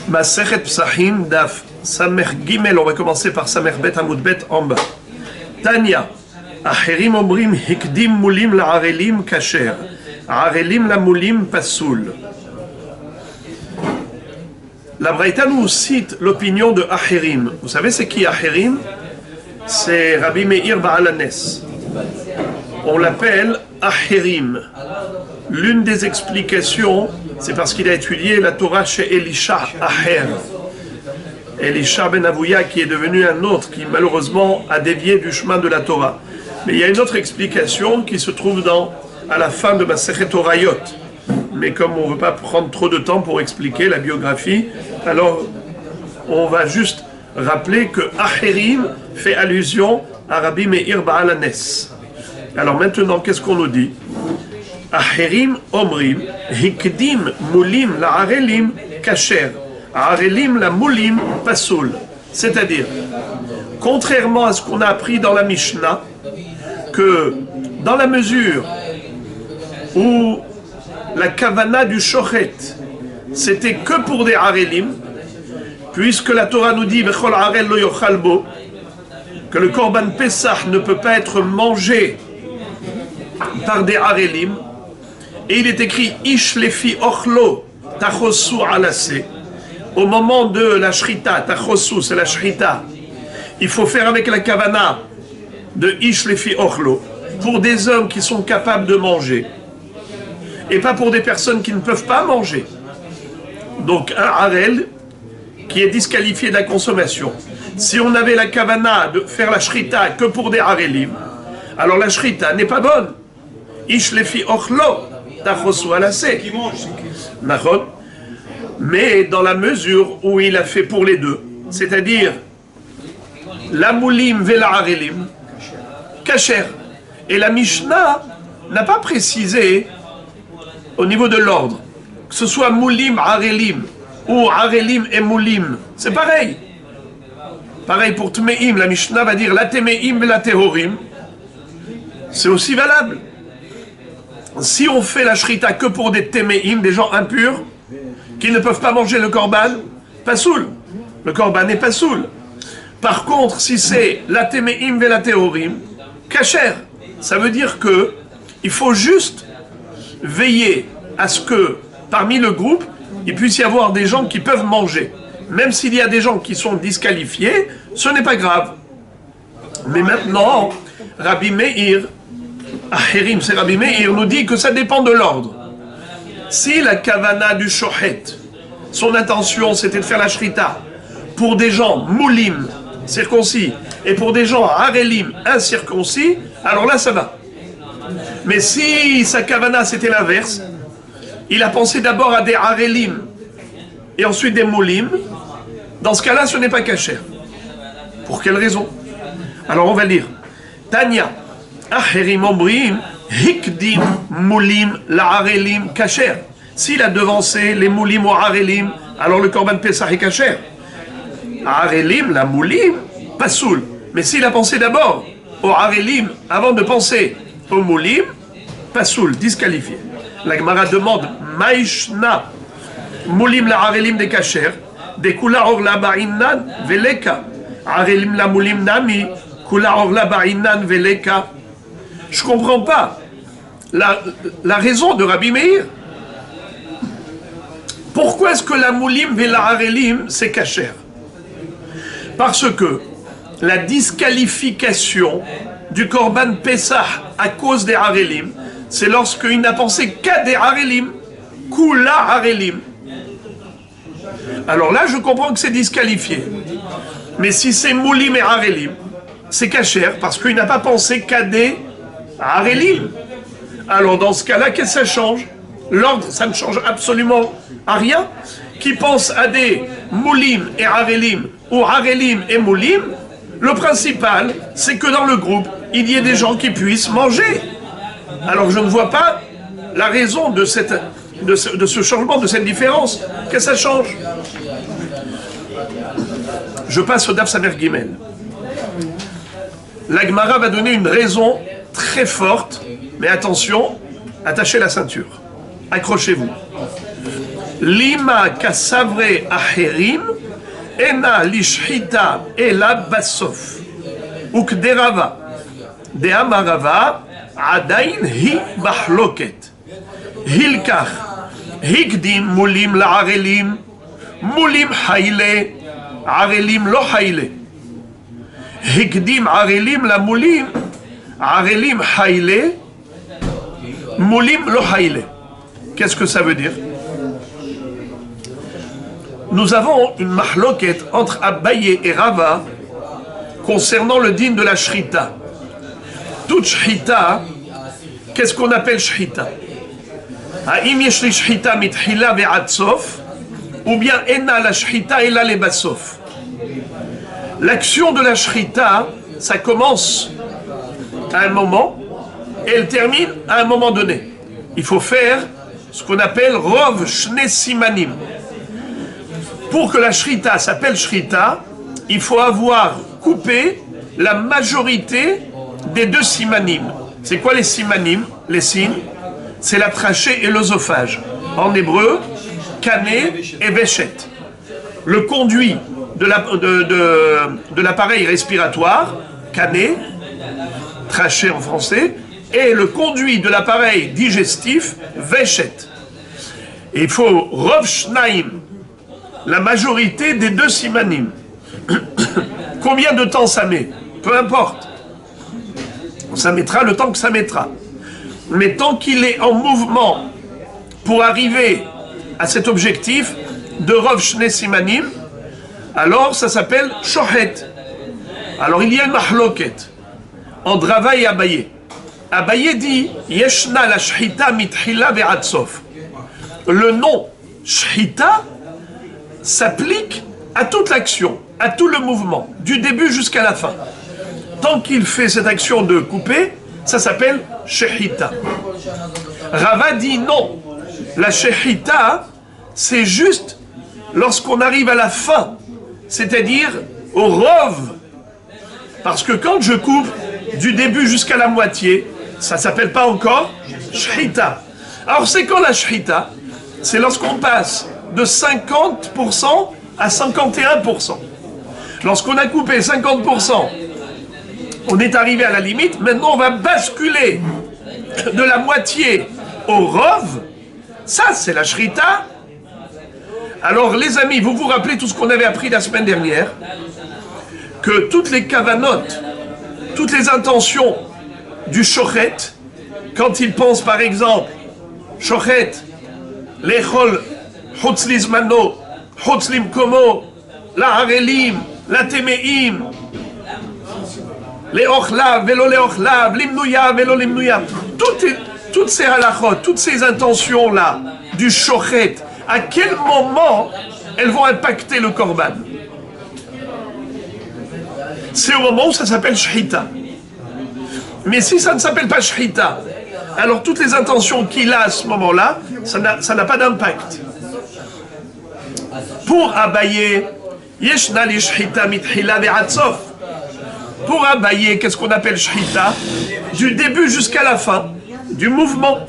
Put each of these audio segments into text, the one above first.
Masechet Psachim, Daf, Samer Gimel, on va commencer par Samer Bet Amud Bet en bas. Tanya, Acherim Omrim Hikdim Mulim la Arelim Kasher, Arelim la Mulim Pasoul. La Braïta nous cite l'opinion de Acherim. Vous savez c'est qui Acherim? C'est Rabbi Meir Baalanes. On l'appelle Acherim. L'une des explications, c'est parce qu'il a étudié la Torah chez Elisha Acher. Elisha ben Avouya qui est devenu un autre, qui malheureusement a dévié du chemin de la Torah. Mais il y a une autre explication qui se trouve à la fin de Masechet Orayot. Mais comme on ne veut pas prendre trop de temps pour expliquer la biographie, alors on va juste rappeler que Acherim fait allusion à Rabbi Meir Baalanes. Alors maintenant, qu'est-ce qu'on nous dit? Acherim omrim, hikdim mulim la arelim kasher, arelim la mulim pasoul. C'est-à-dire, contrairement à ce qu'on a appris dans la Mishnah, que dans la mesure où la kavana du shochet, c'était que pour des arelim, puisque la Torah nous dit Bechol arel lo yochal bo, que le korban Pesach ne peut pas être mangé par des arelim, et il est écrit Ish lefi ochlo tachosu alase. Au moment de la shrita, tachosu c'est la shrita, il faut faire avec la kavana de Ish lefi ochlo pour des hommes qui sont capables de manger et pas pour des personnes qui ne peuvent pas manger. Donc un harel qui est disqualifié de la consommation. Si on avait la kavana de faire la shrita que pour des harelim, alors la shrita n'est pas bonne. Ish lefi ochlo tachosu alase. Mais dans la mesure où il a fait pour les deux, c'est-à-dire la moulim ve la harelim, kasher. Et la Mishnah n'a pas précisé au niveau de l'ordre, que ce soit moulim harelim ou harelim et moulim, c'est pareil. Pareil pour tmeim, la Mishnah va dire la temeim ve la tehorim, c'est aussi valable. Si on fait la shrita que pour des temeim, des gens impurs, qui ne peuvent pas manger le korban, pasoul. Le korban n'est pasoul. Par contre, si c'est la temeim ve la tehorim, kasher, ça veut dire que il faut juste veiller à ce que parmi le groupe, il puisse y avoir des gens qui peuvent manger. Même s'il y a des gens qui sont disqualifiés, ce n'est pas grave. Mais maintenant, Rabbi Meir, Acherim, c'est Rabbi Meir, nous dit que ça dépend de l'ordre. Si la kavana du shochet, son intention c'était de faire la shrita pour des gens moulim, circoncis, et pour des gens harelim, incirconcis, alors là ça va. Mais si sa kavana c'était l'inverse, il a pensé d'abord à des harelim et ensuite des moulim, dans ce cas-là ce n'est pas kasher. Pour quelle raison? Alors on va lire. Tanya, Acherim omrim, hikdim moulim la harelim kasher. S'il a devancé les moulim ou harelim, alors le korban Pesach est kasher. Harelim, la moulim, pasoul. Mais s'il a pensé d'abord au harelim avant de penser au moulim, pasoul, disqualifié. La Gemara demande Maïshna, moulim la harelim de kasher, de kula orla ba'inan veleka, harelim la moulim nami, kula orla ba'inan veleka. Je ne comprends pas la raison de Rabbi Meir. Pourquoi est-ce que la moulim ve la harelim c'est kasher? Parce que la disqualification du korban Pesach à cause des harelim, c'est lorsqu'il n'a pensé qu'à des harelim, kula harelim. Alors là, je comprends que c'est disqualifié. Mais si c'est moulim et harelim, c'est kasher parce qu'il n'a pas pensé qu'à des harelim. Alors dans ce cas-là, qu'est-ce que ça change? L'ordre, ça ne change absolument à rien. Qui pense à des moulim et harelim, ou harelim et moulim, le principal, c'est que dans le groupe, il y ait des gens qui puissent manger. Alors je ne vois pas la raison de ce changement, de cette différence. Qu'est-ce que ça change? Je passe au Daf Samer Gimel. La Gemara va donner une raison très forte, mais attention, attachez la ceinture. Accrochez-vous. Lima kasavre acherim, ena lishchita ela basof. Ukderava, de amarava, adain hi mahloket. Hilkach, hikdim mulim la arelim, mulim haile, arelim lo haile. Hikdim arelim la mulim, arelim haile, mulim lo haile. Qu'est-ce que ça veut dire? Nous avons une mahloket entre Abaye et Rava concernant le din de la shrita. Toute shrita, qu'est-ce qu'on appelle shrita? Ha'im yesh li shrita mitchila ve'ad sof, ou bien ena la shrita ela le basof. L'action de la shrita, ça commence à un moment et elle termine à un moment donné. Il faut faire ce qu'on appelle rov shne simanim. Pour que la shrita s'appelle shrita, il faut avoir coupé la majorité des deux simanim. C'est quoi les simanim? Les signes, c'est la trachée et l'œsophage. En hébreu, kané et veshet. Le conduit de l'appareil respiratoire, kané, trachée en français, et le conduit de l'appareil digestif, veshet. Et il faut rov shnaim, la majorité des deux simanim. Combien de temps ça met? Peu importe. Ça mettra le temps que ça mettra. Mais tant qu'il est en mouvement pour arriver à cet objectif de rov shne simanim, alors ça s'appelle shohet. Alors il y a une mahloket entre Rava et Abaye. Abaye dit yeshna la shchita mitchila ve'ad sof. Le nom shchita s'applique à toute l'action, à tout le mouvement, du début jusqu'à la fin. Tant qu'il fait cette action de couper, ça s'appelle shechita. Rava dit non. La shechita, c'est juste lorsqu'on arrive à la fin, c'est-à-dire au rov. Parce que quand je coupe du début jusqu'à la moitié, ça ne s'appelle pas encore shechita. Alors c'est quand la shechita? C'est lorsqu'on passe de 50% à 51%. Lorsqu'on a coupé 50%, on est arrivé à la limite, maintenant on va basculer de la moitié au rov. Ça, c'est la shrita. Alors les amis, vous vous rappelez tout ce qu'on avait appris la semaine dernière, que toutes les kavanotes, toutes les intentions du shochet, quand il pense par exemple, shochet, l'echol, chutz lizmano, chutz limkomo, la harelim, la temeim, les ochlav, velo les ochlav, limnouya, velo limnouya. Toutes ces halachot, toutes ces intentions-là du shochet, à quel moment elles vont impacter le korban? C'est au moment où ça s'appelle shchita. Mais si ça ne s'appelle pas shchita, alors toutes les intentions qu'il a à ce moment-là, ça n'a pas d'impact. Pour Abaye, yeshna li shchita mitchila ve'ad sof. Pour Abaye, qu'est-ce qu'on appelle shchita? Du début jusqu'à la fin, du mouvement.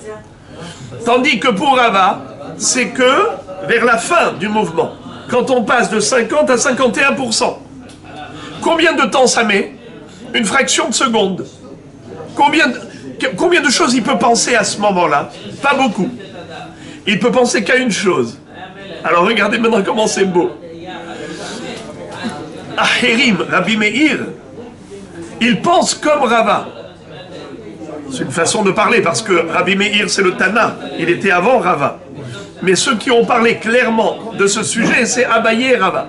Tandis que pour Rava, c'est que vers la fin du mouvement, quand on passe de 50 à 51%. Combien de temps ça met? Une fraction de seconde. Combien de choses il peut penser à ce moment-là? Pas beaucoup. Il peut penser qu'à une chose. Alors regardez maintenant comment c'est beau. Acherim, Rabbi Meir, il pense comme Rava. C'est une façon de parler, parce que Rabbi Meir, c'est le Tana. Il était avant Rava. Mais ceux qui ont parlé clairement de ce sujet, c'est Abaye et Rava.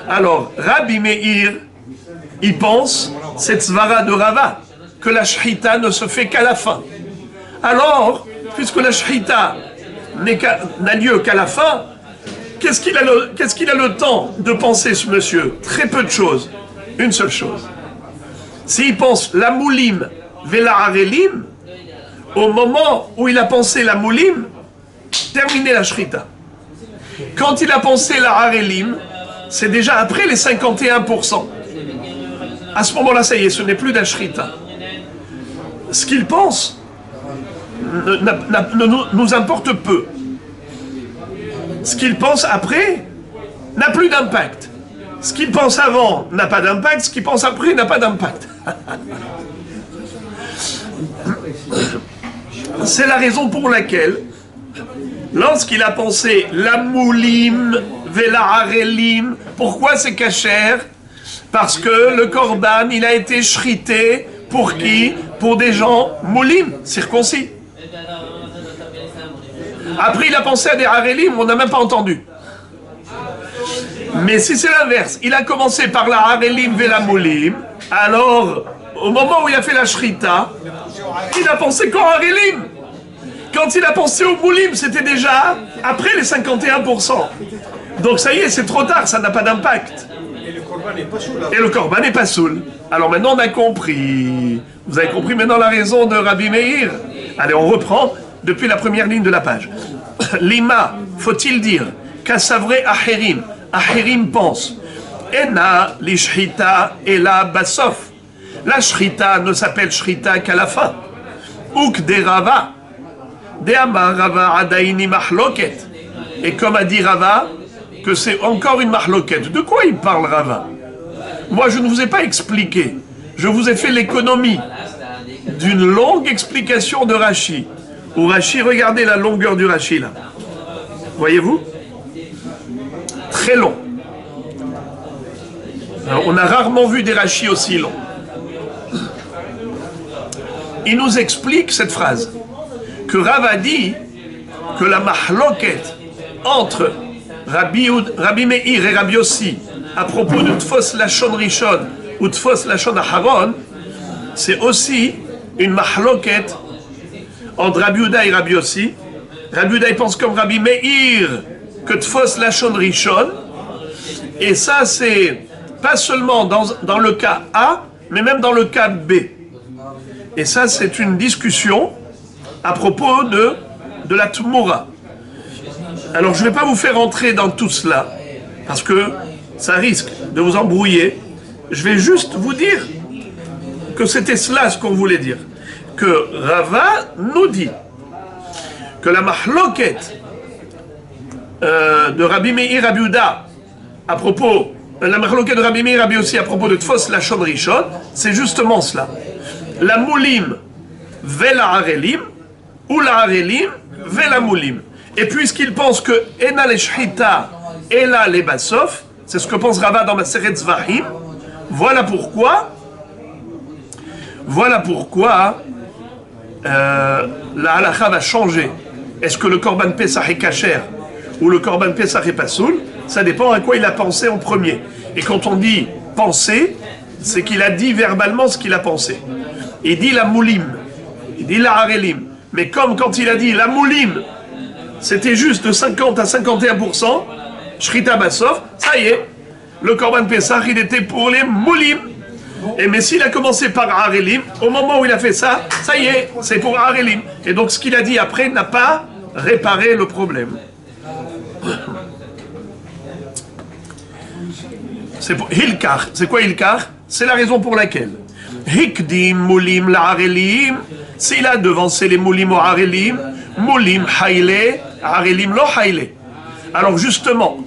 Alors, Rabbi Meir, il pense, cette svara de Rava, que la shchita ne se fait qu'à la fin. Alors, puisque la shchita n'a lieu qu'à la fin, qu'est-ce qu'il a le temps de penser, ce monsieur? Très peu de choses. Une seule chose. S'il pense la moulim vela arelim, au moment où il a pensé la moulim, terminé la shrita. Quand il a pensé la arelim, c'est déjà après les 51%. À ce moment-là, ça y est, ce n'est plus la shrita. Ce qu'il pense nous importe peu. Ce qu'il pense après n'a plus d'impact. Ce qu'il pense avant n'a pas d'impact, ce qu'il pense après n'a pas d'impact. C'est la raison pour laquelle, lorsqu'il a pensé la moulim, vela arelim, pourquoi c'est cachère? Parce que le korban, il a été shrité pour qui? Pour des gens moulim, circoncis. Après, il a pensé à des arelim, on n'a même pas entendu. Mais si c'est l'inverse, il a commencé par la arelim vela moulim, alors, au moment où il a fait la shrita, il a pensé qu'en arelim. Quand il a pensé au moulim, c'était déjà après les 51%. Donc ça y est, c'est trop tard, ça n'a pas d'impact. Et le korban n'est pas soul. Alors maintenant on a compris. Vous avez compris maintenant la raison de Rabbi Meir. Allez, on reprend depuis la première ligne de la page. Lima, faut-il dire, Kassavré Acherim. Acherim pense. Ena li shrita ela basof. La shrita ne s'appelle shrita qu'à la fin. Uk de Rava. Et comme a dit Rava, que c'est encore une mahloket. De quoi il parle Rava? Moi je ne vous ai pas expliqué. Je vous ai fait l'économie d'une longue explication de Rashi. Où Rashi, regardez la longueur du Rashi là. Voyez-vous? Très long. Alors, on a rarement vu des Rashi aussi longs. Il nous explique cette phrase. Que Rav a dit que la mahloket entre Rabbi Meir et Rabbi Yossi à propos de Tfos Lachon Rishon ou Tfos Lachon Aharon, c'est aussi une mahloket entre Rabbi Yehuda et Rabbi Yossi. Rabbi Yehuda il pense comme Rabbi Meir que Tfos Lachon Rishon, et ça c'est pas seulement dans le cas A, mais même dans le cas B. Et ça c'est une discussion à propos de la Tmoura. Alors je ne vais pas vous faire entrer dans tout cela, parce que ça risque de vous embrouiller. Je vais juste vous dire que c'était cela ce qu'on voulait dire. Que Rava nous dit que la mahloket de Rabbi Meir Rabbi Yehuda à propos, la mahloket de Rabbi Meir Rabbi aussi à propos de Tfos Lachon Rishon, c'est justement cela. La moulim vela arelim, ou la arelim, vela moulim. Et puisqu'il pense que ena le shchita, ela le basof, c'est ce que pense Rava dans Maseret Zvahim, voilà pourquoi la halakha va changer. Est-ce que le korban Pesach est kasher ou le korban Pesach est pasoul? Ça dépend à quoi il a pensé en premier. Et quand on dit penser, c'est qu'il a dit verbalement ce qu'il a pensé. Il dit la moulim, il dit la arelim. Mais comme quand il a dit la moulim, c'était juste de 50 à 51%, Shrita Basov, ça y est, le Korban Pesach, il était pour les moulim. Et mais s'il a commencé par Arelim, au moment où il a fait ça, ça y est, c'est pour Arelim. Et donc ce qu'il a dit après n'a pas réparé le problème. C'est pour Hilkar. C'est quoi Hilkar? C'est la raison pour laquelle Hikdim moulim la Arelim. S'il a devancé les moulim ou Arelim, moulim haïle, Arelim lo haïle. Alors justement,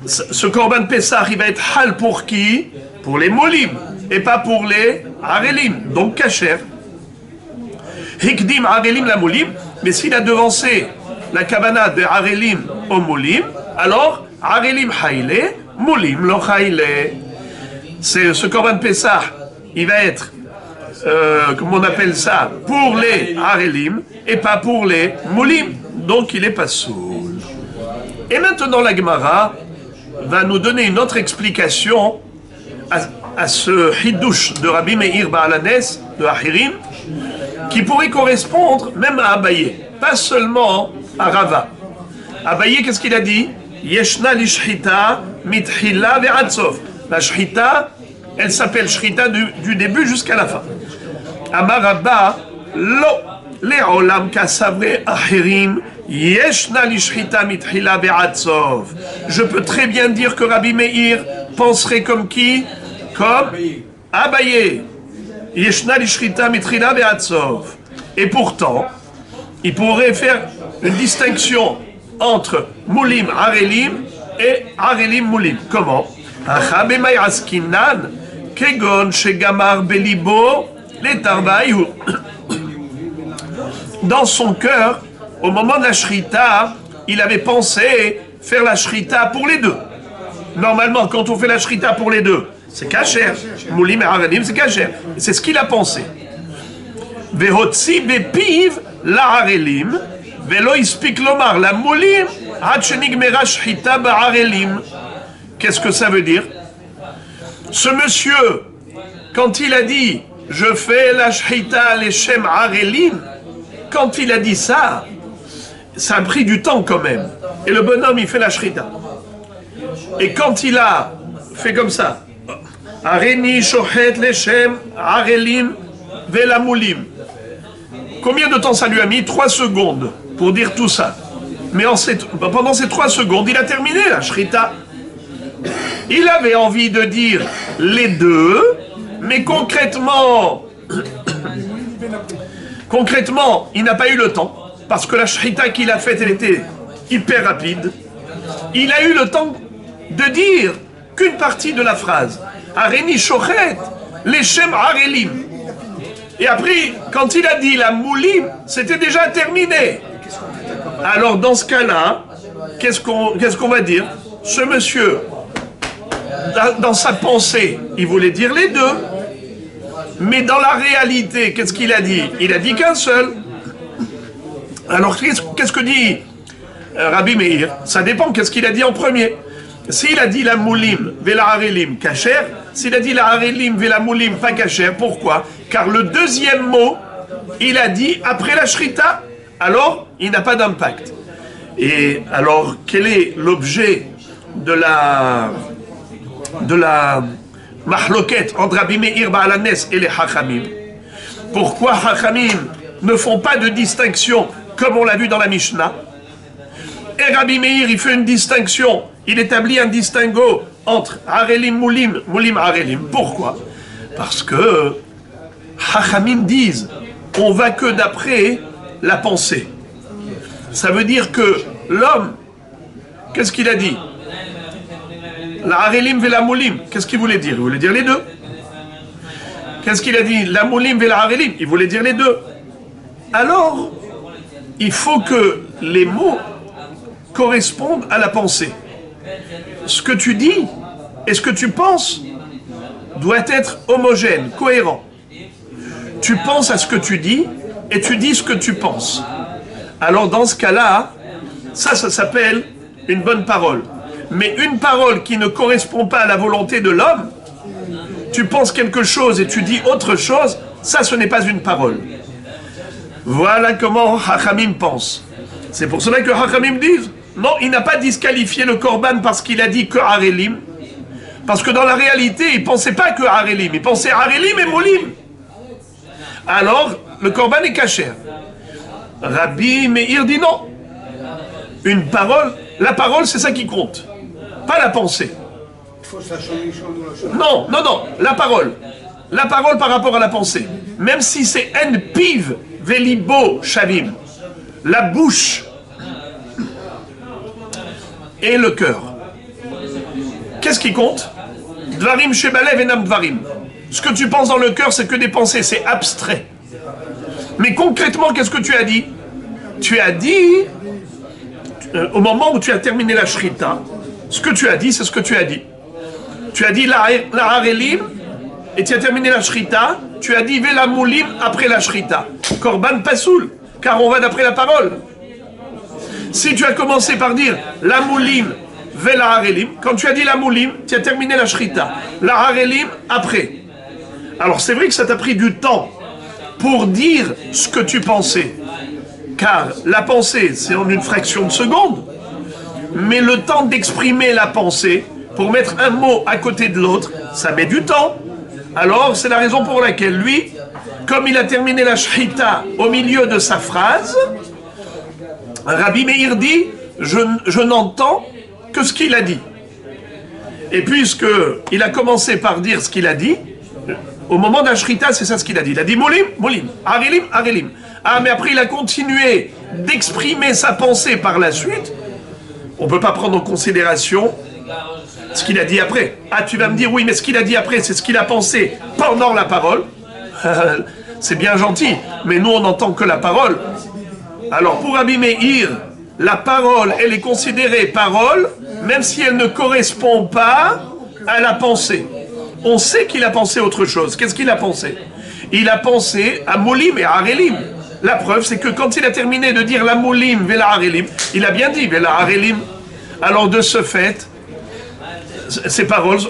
ce Korban Pesach, il va être hal pour qui? Pour les moulim, et pas pour les Arelim, donc kasher. Hikdim Arelim la moulim, mais s'il a devancé la kavana de Arelim au moulim, alors Arelim haïle, moulim lo haïle. C'est ce Korban Pesach, il va être comme on appelle ça, pour les Arelim et pas pour les Moulim. Donc il est pas soul. Et maintenant la Gemara va nous donner une autre explication à ce Hidush de Rabbi Meir Ba'alanes, de Achirim, qui pourrait correspondre même à Abaye, pas seulement à Rava. Abaye, qu'est-ce qu'il a dit? Yeshna li shchita mitchila ve'atzov. La shchita, elle s'appelle shchita du début jusqu'à la fin. Amar Rabba, lo, le'olam kasavre achirim, yeshna li shchita mitchila ve'atzov. Je peux très bien dire que Rabbi Meir penserait comme qui? Comme Abaye. Yeshna li shchita mitchila ve'atzov. Et pourtant, il pourrait faire une distinction entre Moulim Arelim et Arelim Moulim. Comment? Kegon Shegamar Belibo les Tarbaïou. Dans son cœur, au moment de la shrita, il avait pensé faire la shrita pour les deux. Normalement, quand on fait la shrita pour les deux, c'est kasher. Moulim et Arelim, c'est kasher. C'est ce qu'il a pensé. Vehotzi bepiv la Arelim, velo ispik lomar la Moulim, hatchenigmera shrita ba'arelim. Qu'est-ce que ça veut dire? Ce monsieur, quand il a dit « Je fais la shrita leshem arelim », quand il a dit ça, ça a pris du temps quand même. Et le bonhomme, il fait la shrita. Et quand il a fait comme ça, « Areni shochet leshem arelim velamoulim », combien de temps ça lui a mis? 3 secondes pour dire tout ça. Mais pendant ces 3 secondes, il a terminé la shrita. Il avait envie de dire les deux, mais concrètement, il n'a pas eu le temps, parce que la shrita qu'il a faite, elle était hyper rapide. Il a eu le temps de dire qu'une partie de la phrase. Areni shochet, leshem arelim. Et après, quand il a dit la moulim, c'était déjà terminé. Alors dans ce cas-là, qu'est-ce qu'on va dire? Ce monsieur, dans sa pensée, il voulait dire les deux. Mais dans la réalité, qu'est-ce qu'il a dit? Il a dit qu'un seul. Alors qu'est-ce que dit Rabbi Meir? Ça dépend, qu'est-ce qu'il a dit en premier? S'il a dit la moulim, vela harelim, kasher, s'il a dit la harelim, vela moulim, pas kasher, pourquoi? Car le deuxième mot, il a dit après la shrita, alors il n'a pas d'impact. Et alors, quel est l'objet de la mahloket entre Rabbi Meir Baal Hanes et les Hachamim? Pourquoi Hachamim ne font pas de distinction comme on l'a vu dans la Mishnah? Et Rabbi Meir, il fait une distinction, il établit un distinguo entre Arelim Moulim, Moulim Arelim. Pourquoi? Parce que Hachamim disent, on va que d'après la pensée. Ça veut dire que l'homme, qu'est-ce qu'il a dit? La Arelim ve la Moulim, qu'est-ce qu'il voulait dire? Il voulait dire les deux. Qu'est-ce qu'il a dit? La Moulim ve la Arelim, il voulait dire les deux. Alors, il faut que les mots correspondent à la pensée. Ce que tu dis et ce que tu penses doit être homogène, cohérent. Tu penses à ce que tu dis et tu dis ce que tu penses. Alors dans ce cas-là, ça s'appelle une bonne parole. Mais une parole qui ne correspond pas à la volonté de l'homme, tu penses quelque chose et tu dis autre chose, ça ce n'est pas une parole. Voilà comment Hachamim pense. C'est pour cela que Hachamim disent, non, il n'a pas disqualifié le Korban parce qu'il a dit que Arelim, parce que dans la réalité, il ne pensait pas que Arelim, il pensait Arelim et Moulim. Alors, le Korban est kasher. Rabbi Meir dit non. Une parole, la parole c'est ça qui compte, pas la pensée. Non, la parole. La parole par rapport à la pensée. Même si c'est en piv velibo shavim, la bouche et le cœur. Qu'est-ce qui compte? Dvarim shebalev enam dvarim. Ce que tu penses dans le cœur, c'est que des pensées, c'est abstrait. Mais concrètement, qu'est-ce que tu as dit? Tu as dit, au moment où tu as terminé la shrita, ce que tu as dit, c'est ce que tu as dit. Tu as dit la harelim, et tu as terminé la shrita, tu as dit vela moulim après la shrita. Korban pasoul, car on va d'après la parole. Si tu as commencé par dire la moulim, vela harelim, quand tu as dit la moulim, tu as terminé la shrita. La harelim après. Alors c'est vrai que ça t'a pris du temps pour dire ce que tu pensais. Car la pensée, c'est en une fraction de seconde. Mais le temps d'exprimer la pensée, pour mettre un mot à côté de l'autre, ça met du temps. Alors, c'est la raison pour laquelle lui, comme il a terminé la shrita au milieu de sa phrase, Rabbi Meir dit, je n'entends que ce qu'il a dit. Et puisqu'il a commencé par dire ce qu'il a dit, au moment de la shrita, c'est ça ce qu'il a dit. Il a dit Moulim, Moulim, Arelim, Arelim. Ah, mais après il a continué d'exprimer sa pensée par la suite. on ne peut pas prendre en considération ce qu'il a dit après. Ah, tu vas me dire, oui, mais ce qu'il a dit après, c'est ce qu'il a pensé pendant la parole. C'est bien gentil, mais nous, on n'entend que la parole. Alors, pour Rabbi Meir, la parole, elle est considérée parole, même si elle ne correspond pas à la pensée. On sait qu'il a pensé autre chose. Qu'est-ce qu'il a pensé? Il a pensé à Molim et à Harelim. La preuve, c'est que quand il a terminé de dire la Molim ve la Harelim, il a bien dit ve la Harelim. Alors, de ce fait, ces paroles,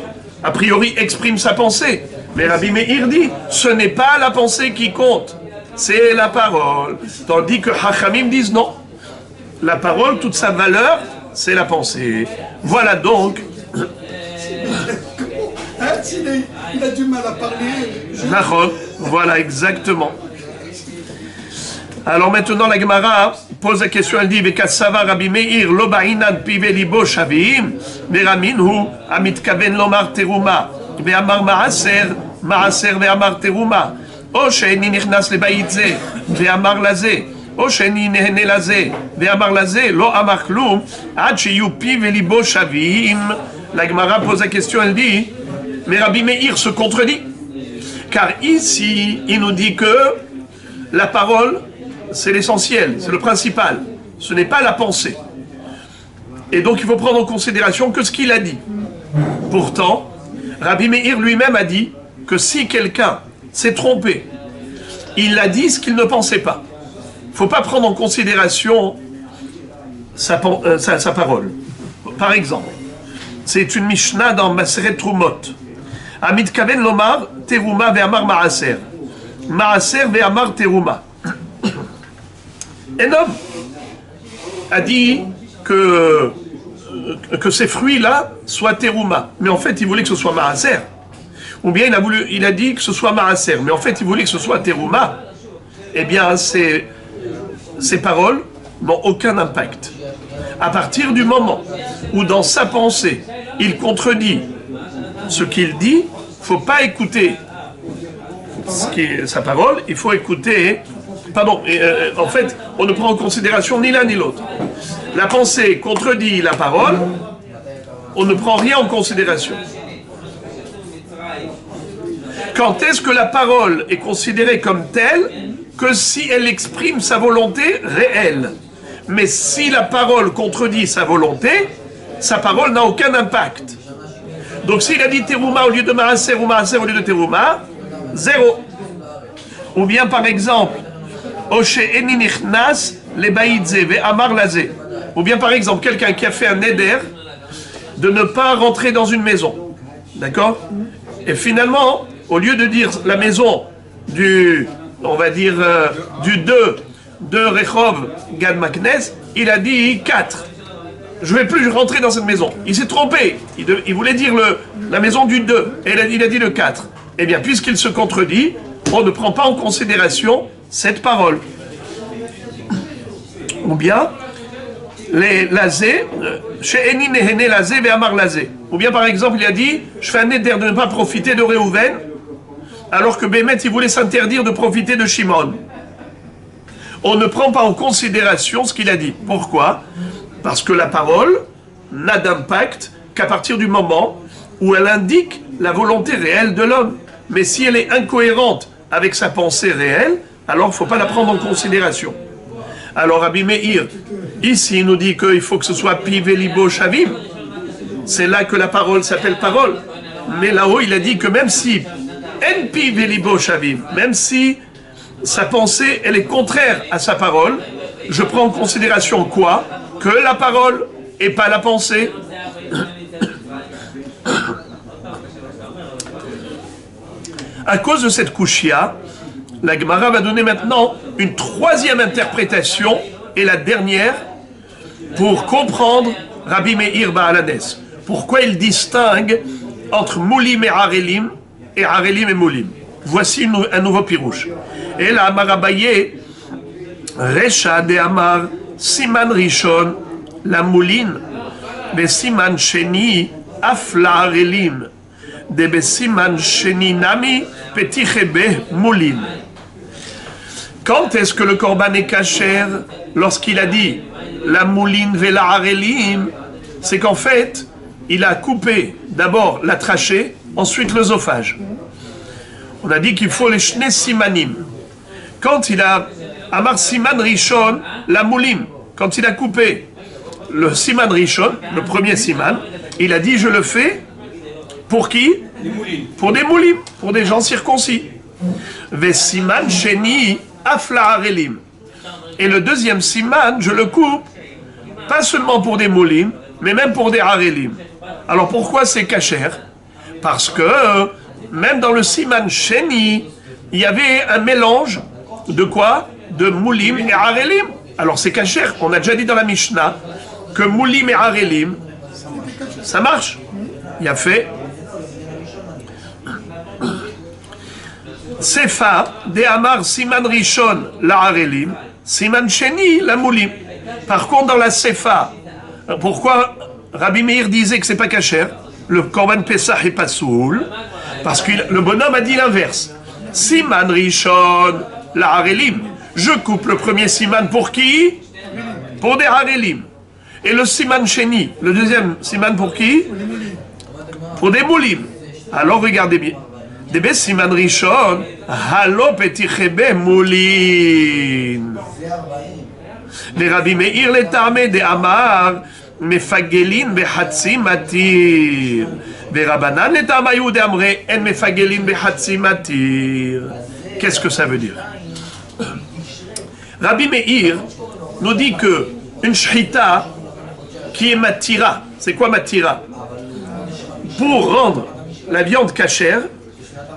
a priori, expriment sa pensée. Mais Rabbi Meir dit, ce n'est pas la pensée qui compte, c'est la parole. Tandis que Hachamim disent non. La parole, toute sa valeur, c'est la pensée. Voilà donc. Il a du mal à parler. Voilà, exactement. Alors maintenant, la Gemara pose la question, elle dit Vekassava Rabbi Meir lo ba'inan pive libo shavim veraminhu amitkaven lomar teruma ve'amar maaser ve'amar teruma o she'eni nichnas lebait ze ve'amar laze o she'eni nehene laze ve'amar laze lo amar klum ad sheyu pive libo shavim. La Gemara pose la question, elle dit mais Rabbi Meir se contredit, car ici il nous dit que la parole c'est l'essentiel, c'est le principal. Ce n'est pas la pensée. Et donc il faut prendre en considération que ce qu'il a dit. Pourtant, Rabbi Meir lui-même a dit que si quelqu'un s'est trompé, il a dit ce qu'il ne pensait pas. Il ne faut pas prendre en considération sa parole. Par exemple, c'est une Mishnah dans Maseret Trumot. Amit kaven lomar teruma ve'amar maaser. Maaser ve'amar teruma. Un homme a dit que ces fruits-là soient terouma, mais en fait il voulait que ce soit maaser. Ou bien il a dit que ce soit maaser, mais en fait il voulait que ce soit terouma. Eh bien ces paroles n'ont aucun impact. À partir du moment où dans sa pensée il contredit ce qu'il dit, il ne faut pas écouter sa parole, il faut écouter. Pardon, en fait, on ne prend en considération ni l'un ni l'autre. La pensée contredit la parole, on ne prend rien en considération. Quand est-ce que la parole est considérée comme telle? Que si elle exprime sa volonté réelle. Mais si la parole contredit sa volonté, sa parole n'a aucun impact. Donc s'il a dit terouma au lieu de maaser ou maaser au lieu de terouma, zéro. Ou bien par exemple, ou bien par exemple quelqu'un qui a fait un éder de ne pas rentrer dans une maison, d'accord? Et finalement, au lieu de dire la maison on va dire du 2 de Rehov Gad Maknes, il a dit 4. Je ne vais plus rentrer dans cette maison. Il s'est trompé. Il voulait dire la maison du 2 et il a dit le 4. Eh bien, puisqu'il se contredit, on ne prend pas en considération cette parole. Ou bien, les lazé, chez Eni Nehene lazé, ve'amar lazé. Ou bien, par exemple, il a dit, je fais un éder de ne pas profiter de Réhouven, alors que Bémet, il voulait s'interdire de profiter de Shimon. On ne prend pas en considération ce qu'il a dit. Pourquoi? Parce que la parole n'a d'impact qu'à partir du moment où elle indique la volonté réelle de l'homme. Mais si elle est incohérente avec sa pensée réelle, alors il ne faut pas la prendre en considération. Alors Rabbi Meir, ici il nous dit qu'il faut que ce soit Piv Libo Shavim. C'est là que la parole s'appelle parole. Mais là-haut il a dit que même si En Piv Libo Shavim, même si sa pensée elle est contraire à sa parole, je prends en considération quoi? Que la parole et pas la pensée. À cause de cette kushia, la Gemara va donner maintenant une troisième interprétation et la dernière pour comprendre Rabbi Meir Ba'alanes. Pourquoi il distingue entre Moulim et Harelim et Moulim. Voici un nouveau pirouche. Et là, Amar Abaye, Recha de Amar Siman Rishon, la Moulin, be Siman Sheni, Afla Harelim, de be Siman Sheni Nami, Petit Chebe Moulin. Quand est-ce que le korban est cachère? Lorsqu'il a dit la mouline vela arelim, c'est qu'en fait, il a coupé d'abord la trachée, ensuite l'œsophage. On a dit qu'il faut les shne simanim. Quand il a amar siman rishon, la moulim, quand il a coupé le siman rishon, le premier siman, il a dit je le fais pour qui? Pour des moulim, pour des gens circoncis. Ve siman sheni afla arelim. Et le deuxième siman, je le coupe, pas seulement pour des moulim, mais même pour des arelim. Alors pourquoi c'est kasher? Parce que même dans le siman sheni, il y avait un mélange de quoi? De moulim et arelim. Alors c'est kasher. On a déjà dit dans la Mishnah que moulim et arelim, ça marche. Il y a fait Sefa de Amar Siman Rishon la arelim, Siman Sheni la moulim. Par contre, dans la Sefa, pourquoi Rabbi Meir disait que c'est pas kasher? Le Korban Pesach est pas soul, parce que le bonhomme a dit l'inverse. Siman Rishon la arelim. Je coupe le premier siman pour qui? Pour des arelim. Et le siman Sheni, le deuxième siman pour qui? Pour des moulim. Alors regardez bien. Debe siman rishon, halo petichebe moulin. Les Rabbi Meir le tarme de Amar, mefagelin behatzi matir. Ve Rabbanan le tarme ayou de Amre, en mefagelin behatzi matir. Qu'est-ce que ça veut dire? Rabbi Meir nous dit que une shrita qui est matira, c'est quoi matira? Pour rendre la viande cachère,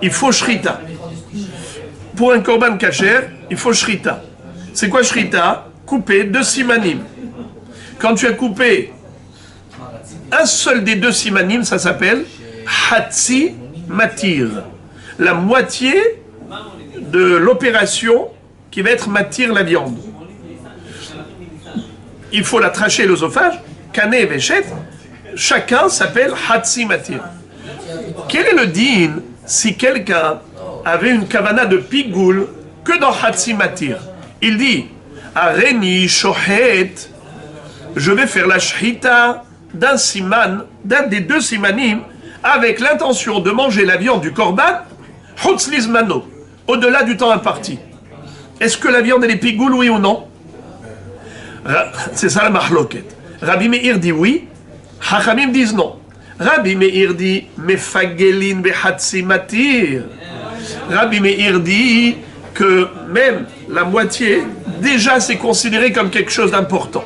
il faut shrita. Pour un korban kasher, il faut shrita. C'est quoi shrita? Couper 2 simanim. Quand tu as coupé un seul des 2 simanim, ça s'appelle hatzi matir. La moitié de l'opération qui va être matir la viande. Il faut la tracher l'œsophage, kané et véchet. Chacun s'appelle hatzi matir. Quel est le din si quelqu'un avait une kavana de pigoul que dans hatzi matir? Il dit areni shohet, je vais faire la shrita d'un siman, d'un des 2 simanim, avec l'intention de manger la viande du korban chutz lizmano, au-delà du temps imparti. Est-ce que la viande elle est pigoul, oui ou non? C'est ça la mahloket. Rabbi Meir dit oui, Hachamim disent non. Rabbi Meir dit mefagelin behatzi matir. Rabbi Meir dit que même la moitié, déjà c'est considéré comme quelque chose d'important.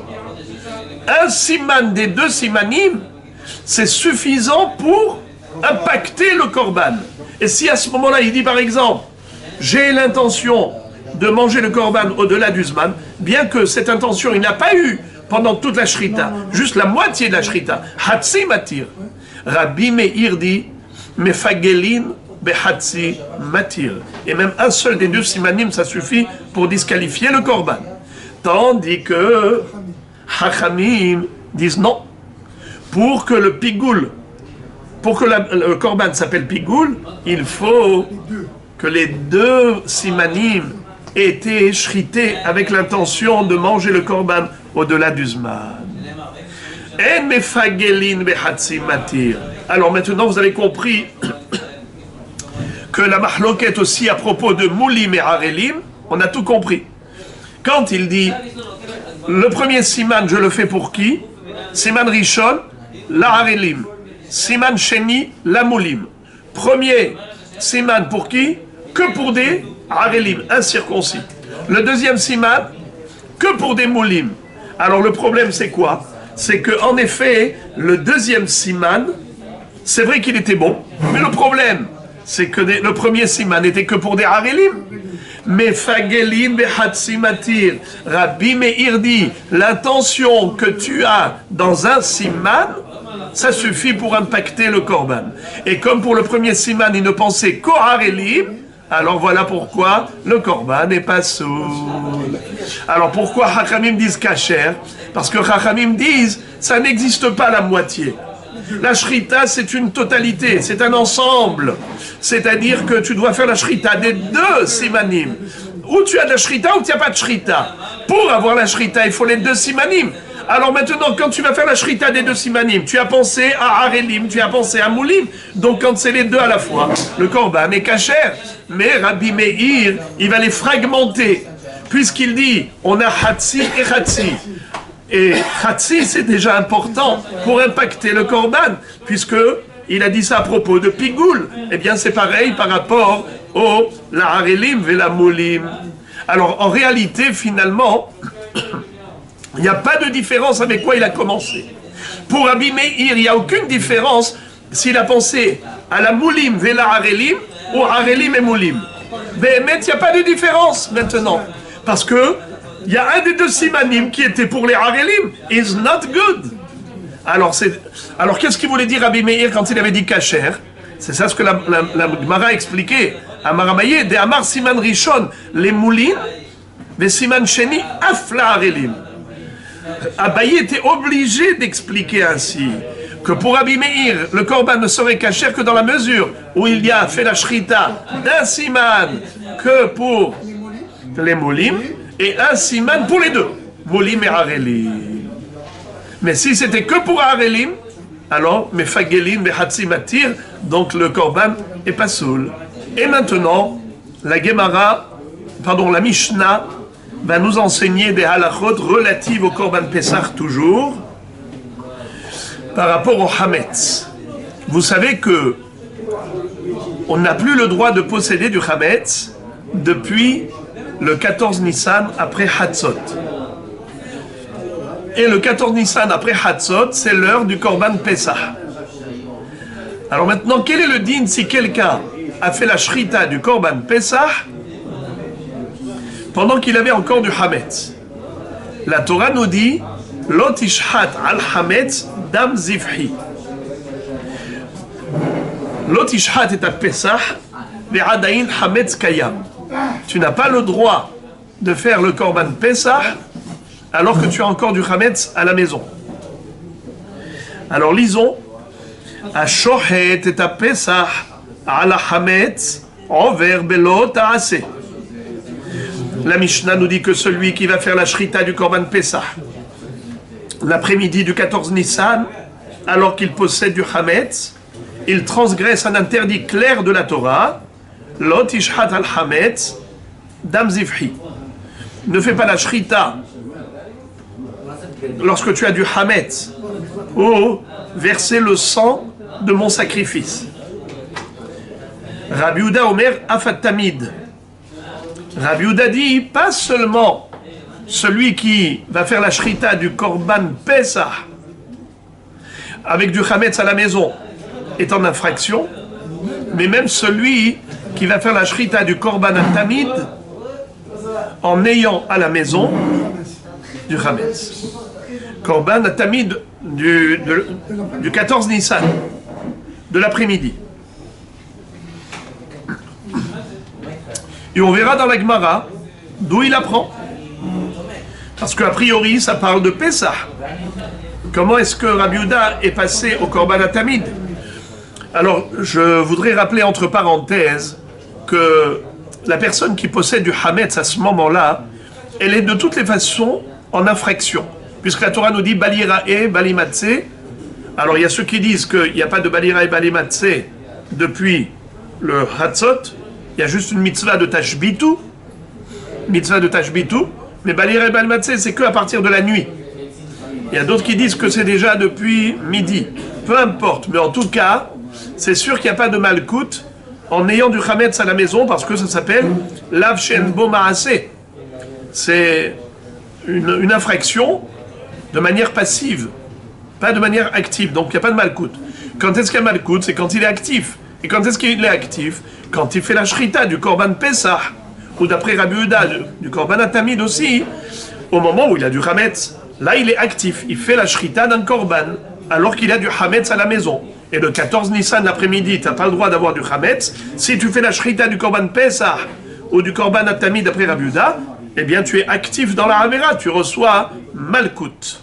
Un siman des 2 simanim, c'est suffisant pour impacter le korban. Et si à ce moment-là il dit par exemple, j'ai l'intention de manger le korban au-delà du zman, bien que cette intention il n'a pas eu pendant toute la shrita, juste la moitié de la shrita, hatzi matir. Rabbi Meir dit mefagelin behatzi matir. Et même un seul des 2 simanim, ça suffit pour disqualifier le korban. Tandis que Hachamim disent non. Pour que le pigoul, pour que le korban s'appelle pigoul, il faut que les 2 simanim aient été shrités avec l'intention de manger le korban au-delà du zman. Alors maintenant vous avez compris que la mahloket aussi à propos de moulim et arelim, on a tout compris. Quand il dit le premier siman je le fais pour qui? Siman rishon, la arelim. Siman sheni, la moulim. Premier siman pour qui? Que pour des arelim, incirconcis. Le deuxième siman, que pour des moulim. Alors le problème c'est quoi? C'est que en effet, le deuxième siman, c'est vrai qu'il était bon, mais le problème, c'est que le premier siman n'était que pour des arelim. Mais fagelin behatzi matir, Rabbi Meir dit, l'intention que tu as dans un siman, ça suffit pour impacter le korban. Et comme pour le premier siman, il ne pensait qu'au arelim, alors voilà pourquoi le korban n'est pas soul. Alors pourquoi Hachamim disent kasher? Parce que Hachamim disent, ça n'existe pas la moitié. La shrita, c'est une totalité, c'est un ensemble. C'est-à-dire que tu dois faire la shrita des 2 simanim. Ou tu as de la shrita ou tu n'as pas de shrita. Pour avoir la shrita, il faut les 2 simanim. Alors maintenant, quand tu vas faire la shrita des deux simanim, tu as pensé à Harelim, tu as pensé à Moulim. Donc quand c'est les deux à la fois, le korban est kasher. Mais Rabbi Meir, il va les fragmenter. Puisqu'il dit, on a Hatsi et Hatsi. Et Hatsi, c'est déjà important pour impacter le korban, puisque il a dit ça à propos de Pigoul. Eh bien, c'est pareil par rapport au la Harelim et la Moulim. Alors, en réalité, finalement, il n'y a pas de différence avec quoi il a commencé. Pour Rabbi Meir, il n'y a aucune différence s'il a pensé à la Moulim et la Harelim ou Harelim et Moulim. Mais il n'y a pas de différence maintenant. Parce que il y a un des deux simanim qui était pour les Harelim. Is not good. Alors, qu'est-ce qu'il voulait dire Rabbi Meir quand il avait dit kasher? C'est ça ce que la Gemara a expliqué. Amar Abaye, de Amar Siman Rishon, les Moulin, mais Siman Sheni, Afla Harelim. Abaye était obligé d'expliquer ainsi que pour Rabbi Meir, le korban ne serait kasher que dans la mesure où il y a fait la shrita d'un siman que pour les Moulim et un siman pour les deux, Moulim et Harelim. Mais si c'était que pour Harelim, alors, Mefagelim, Mehatsi Matir, donc le korban est pas soul. Et maintenant, la Mishnah va nous enseigner des halachot relatives au korban Pessah toujours, par rapport au Hametz. Vous savez que on n'a plus le droit de posséder du Hametz depuis le 14 Nissan après Hatzot. Et le 14 Nissan après Hatzot, c'est l'heure du Korban Pessah. Alors maintenant, quel est le din si quelqu'un a fait la shrita du Korban Pessah pendant qu'il avait encore du Hametz? La Torah nous dit Lo tishhat al Hametz dam zivhi. Lo tishhat et à Pessah ve'adayin Hametz kayam. Tu n'as pas le droit de faire le Korban Pessah alors que tu as encore du Hametz à la maison. Alors lisons Ashohet et à Pessah ala Hametz over belo ta'ase. La Mishnah nous dit que celui qui va faire la shrita du Korban Pessah l'après-midi du 14 Nissan, alors qu'il possède du Hametz, il transgresse un interdit clair de la Torah. Lo tishhat al Hametz dam zivhi. Ne fais pas la shrita lorsque tu as du Hametz ou verser le sang de mon sacrifice. Rabbi Yehuda Omer afat tamid. Rabbi Yehuda dit pas seulement celui qui va faire la shrita du Korban Pessah avec du Hametz à la maison est en infraction, mais même celui qui va faire la shrita du Korban Tamid en ayant à la maison du Hametz. Korban Tamid du 14 Nissan, de l'après-midi. Et on verra dans la Gemara d'où il apprend. Parce qu'a priori, ça parle de Pessah. Comment est-ce que Rabbi Yehuda est passé au Korban Tamid? Alors, je voudrais rappeler entre parenthèses que la personne qui possède du Hametz à ce moment-là, elle est de toutes les façons en infraction. Puisque la Torah nous dit Balira et Balimatse. Alors, il y a ceux qui disent qu'il n'y a pas de Balira et Balimatse depuis le Hatzot. Il y a juste une mitzvah de Tashbitu. Mais Balira et Balimatse, c'est qu'à partir de la nuit. Il y a d'autres qui disent que c'est déjà depuis midi. Peu importe. Mais en tout cas, c'est sûr qu'il n'y a pas de malkout en ayant du Hametz à la maison parce que ça s'appelle Lav Shen Bo Maaseh. C'est une infraction de manière passive, pas de manière active. Donc il n'y a pas de malkout. Quand est-ce qu'il y a malkout? C'est quand il est actif. Et quand est-ce qu'il est actif? Quand il fait la shrita du Korban Pessah, ou d'après Rabbi Yehuda, du Korban Tamid aussi, au moment où il a du Hametz, là il est actif. Il fait la shrita d'un Korban, alors qu'il a du Hametz à la maison. Et le 14 Nissan l'après-midi, tu n'as pas le droit d'avoir du Hametz. Si tu fais la shrita du Korban Pessah ou du Korban Tamid d'après Rabbi Yehuda, eh bien tu es actif dans la Havera, tu reçois Malkout.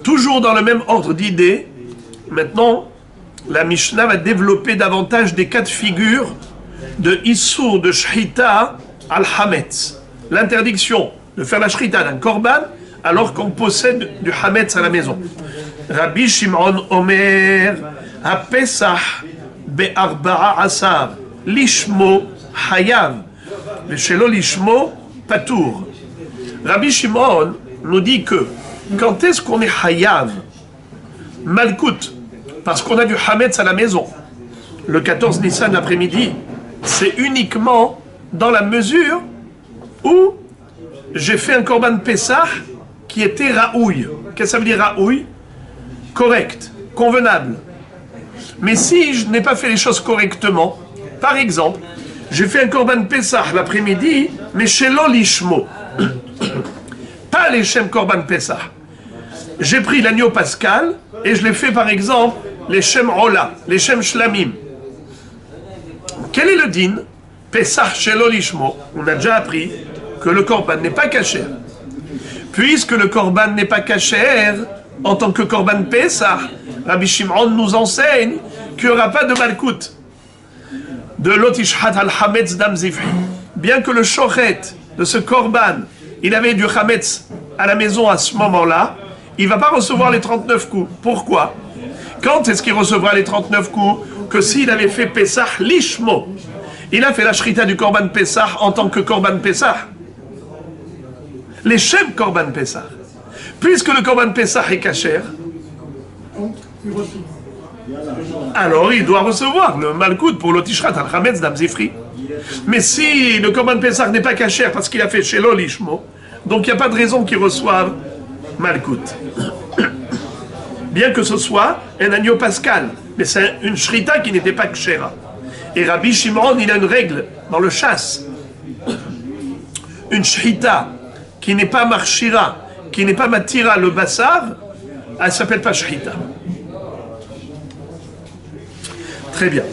Toujours dans le même ordre d'idées, maintenant, la Mishnah va développer davantage des cas de figure de Issour de Shrita al-Hametz. L'interdiction de faire la shrita d'un korban alors qu'on possède du hametz à la maison. Rabbi Shimon Omer, ha-pesach be'arba'a asar, lishmo hayav, veshelo lishmo patour. Rabbi Shimon nous dit que quand est-ce qu'on est hayav, malkout, parce qu'on a du hametz à la maison, le 14 Nissan l'après-midi, c'est uniquement dans la mesure où j'ai fait un korban Pessah qui était raouille. Qu'est-ce que ça veut dire raouille? Correct, convenable. Mais si je n'ai pas fait les choses correctement, par exemple, j'ai fait un korban Pessah l'après-midi, mais chez l'olishmo, pas les shem korban Pessah. J'ai pris l'agneau pascal et je l'ai fait par exemple les shem ola, les shem shlamim. Quel est le din? Pessah chez l'olishmo, on a déjà appris que le korban n'est pas caché. Puisque le korban n'est pas caché, en tant que korban Pessah, Rabbi Shimon nous enseigne qu'il n'y aura pas de malkout, de l'otishhat al-hametz dam zifri. Bien que le shochet de ce korban, il avait du hametz à la maison à ce moment-là, il ne va pas recevoir les 39 coups. Pourquoi? Quand est-ce qu'il recevra les 39 coups? Que s'il avait fait Pessah lishmo. Il a fait la shrita du korban Pessah en tant que korban Pessah. Les shem korban Pessah. Puisque le korban Pessah est kasher, alors il doit recevoir le malkout pour l'otishrat al-hametz dam zifri. Mais si le korban Pessah n'est pas kasher parce qu'il a fait shelo lishmo, donc il n'y a pas de raison qu'il reçoive malkout. Bien que ce soit un agneau pascal, mais c'est une shrita qui n'était pas kshera. Et Rabbi Shimon, il a une règle dans le chasse. Une shrita qui n'est pas marchira, qui n'est pas matira le bassar, elle ne s'appelle pas shrita. Très bien.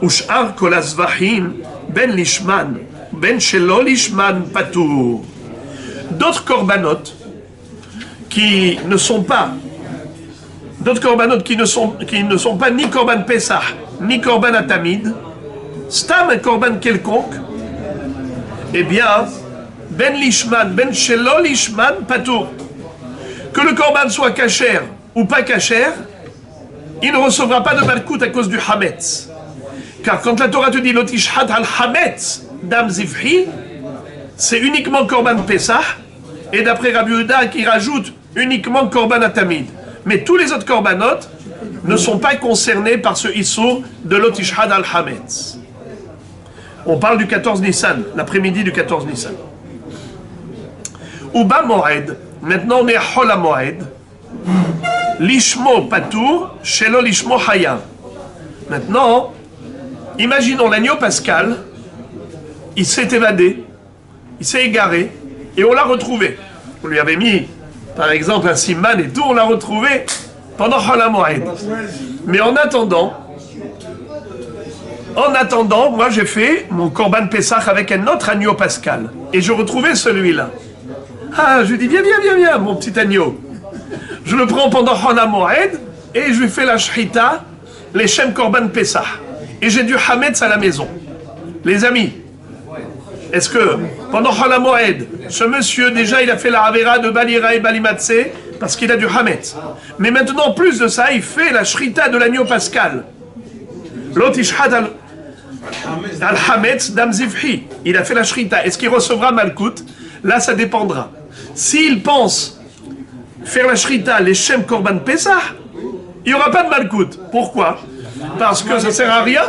Ush'ar kol azvahim ben lishman, ben shelo lishman patour. D'autres korbanot qui ne sont pas ni korban Pessah, ni korban Atamid, stam un korban quelconque, eh bien, ben lishman, ben shelo lishman patour. Que le korban soit kasher ou pas kasher, il ne recevra pas de malkout à cause du hametz. Car quand la Torah te dit l'otishhat al hametz dam zivhi, c'est uniquement korban Pessah, et d'après Rabbi Yehuda qui rajoute uniquement korban Atamid. Mais tous les autres korbanot ne sont pas concernés par ce issur de l'otishhad al-hametz. On parle du 14 Nissan, l'après-midi du 14 Nissan. Uba Moed, maintenant on est à Hol HaMoed, Lishmo Patour, Shelo Lishmo Hayav. Maintenant, imaginons l'agneau pascal, il s'est évadé, il s'est égaré, et on l'a retrouvé. On lui avait mis, par exemple, un siman et tout, on l'a retrouvé pendant Hol HaMoed. Mais en attendant, moi j'ai fait mon korban Pessah avec un autre agneau pascal. Et je retrouvais celui-là. Ah, je lui dis, viens, mon petit agneau. Je le prends pendant Hol HaMoed et je lui fais la shrita, les shem korban Pessah. Et j'ai du hametz à la maison. Les amis, est-ce que pendant Hol HaMoed, ce monsieur déjà il a fait la avera de Balira et Balimatse parce qu'il a du hametz. Mais maintenant, en plus de ça, il fait la shrita de l'agneau pascal. L'otishhad al-hametz dam zivhi. Il a fait la shrita. Est-ce qu'il recevra malkout? Là, ça dépendra. S'il pense faire la shrita, les shem korban Pessah, il n'y aura pas de malkout. Pourquoi? Parce que ça ne sert à rien.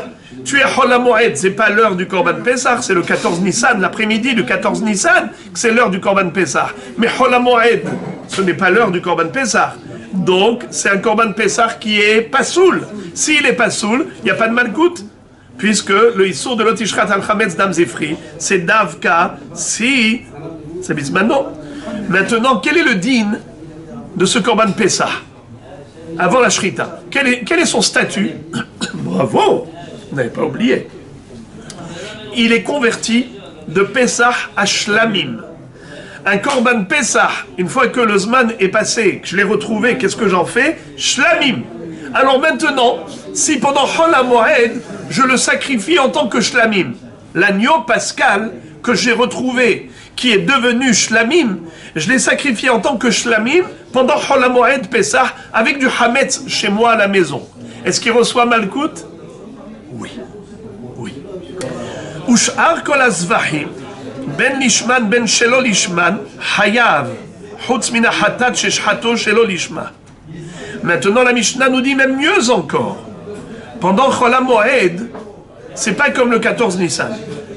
Tu es Hol HaMoed, c'est pas l'heure du korban Pessah, c'est le 14 Nissan, l'après-midi du 14 Nissan, que c'est l'heure du korban Pessah. Mais Hol HaMoed, ce n'est pas l'heure du korban Pessah. Donc, c'est un korban Pessah qui est pasoul. S'il est pasoul, il n'y a pas de malkout. Puisque le issur de l'otishrat al-hametz dam zifri, c'est davka, si, c'est bismano. Maintenant, quel est le din de ce korban Pessah avant la shrita? Quel est son statut? Bravo, vous n'avez pas oublié. Il est converti de Pessah à Shlamim. Un korban Pessah, une fois que le Zman est passé, que je l'ai retrouvé, qu'est-ce que j'en fais? Shlamim. Alors maintenant, si pendant Hol HaMoed, je le sacrifie en tant que Shlamim, l'agneau pascal que j'ai retrouvé, qui est devenu shlamim, je l'ai sacrifié en tant que shlamim pendant Chol HaMoed Pesach avec du hametz chez moi à la maison. Est-ce qu'il reçoit malkout? Oui. Oui. Ush'ar kol azvahim ben lishman ben shelo lishman hayav chutz min hatat sheshchato shelo lishma. Maintenant la Mishnah nous dit même mieux encore. Pendant Chol HaMoed, c'est pas comme le 14 Nissan.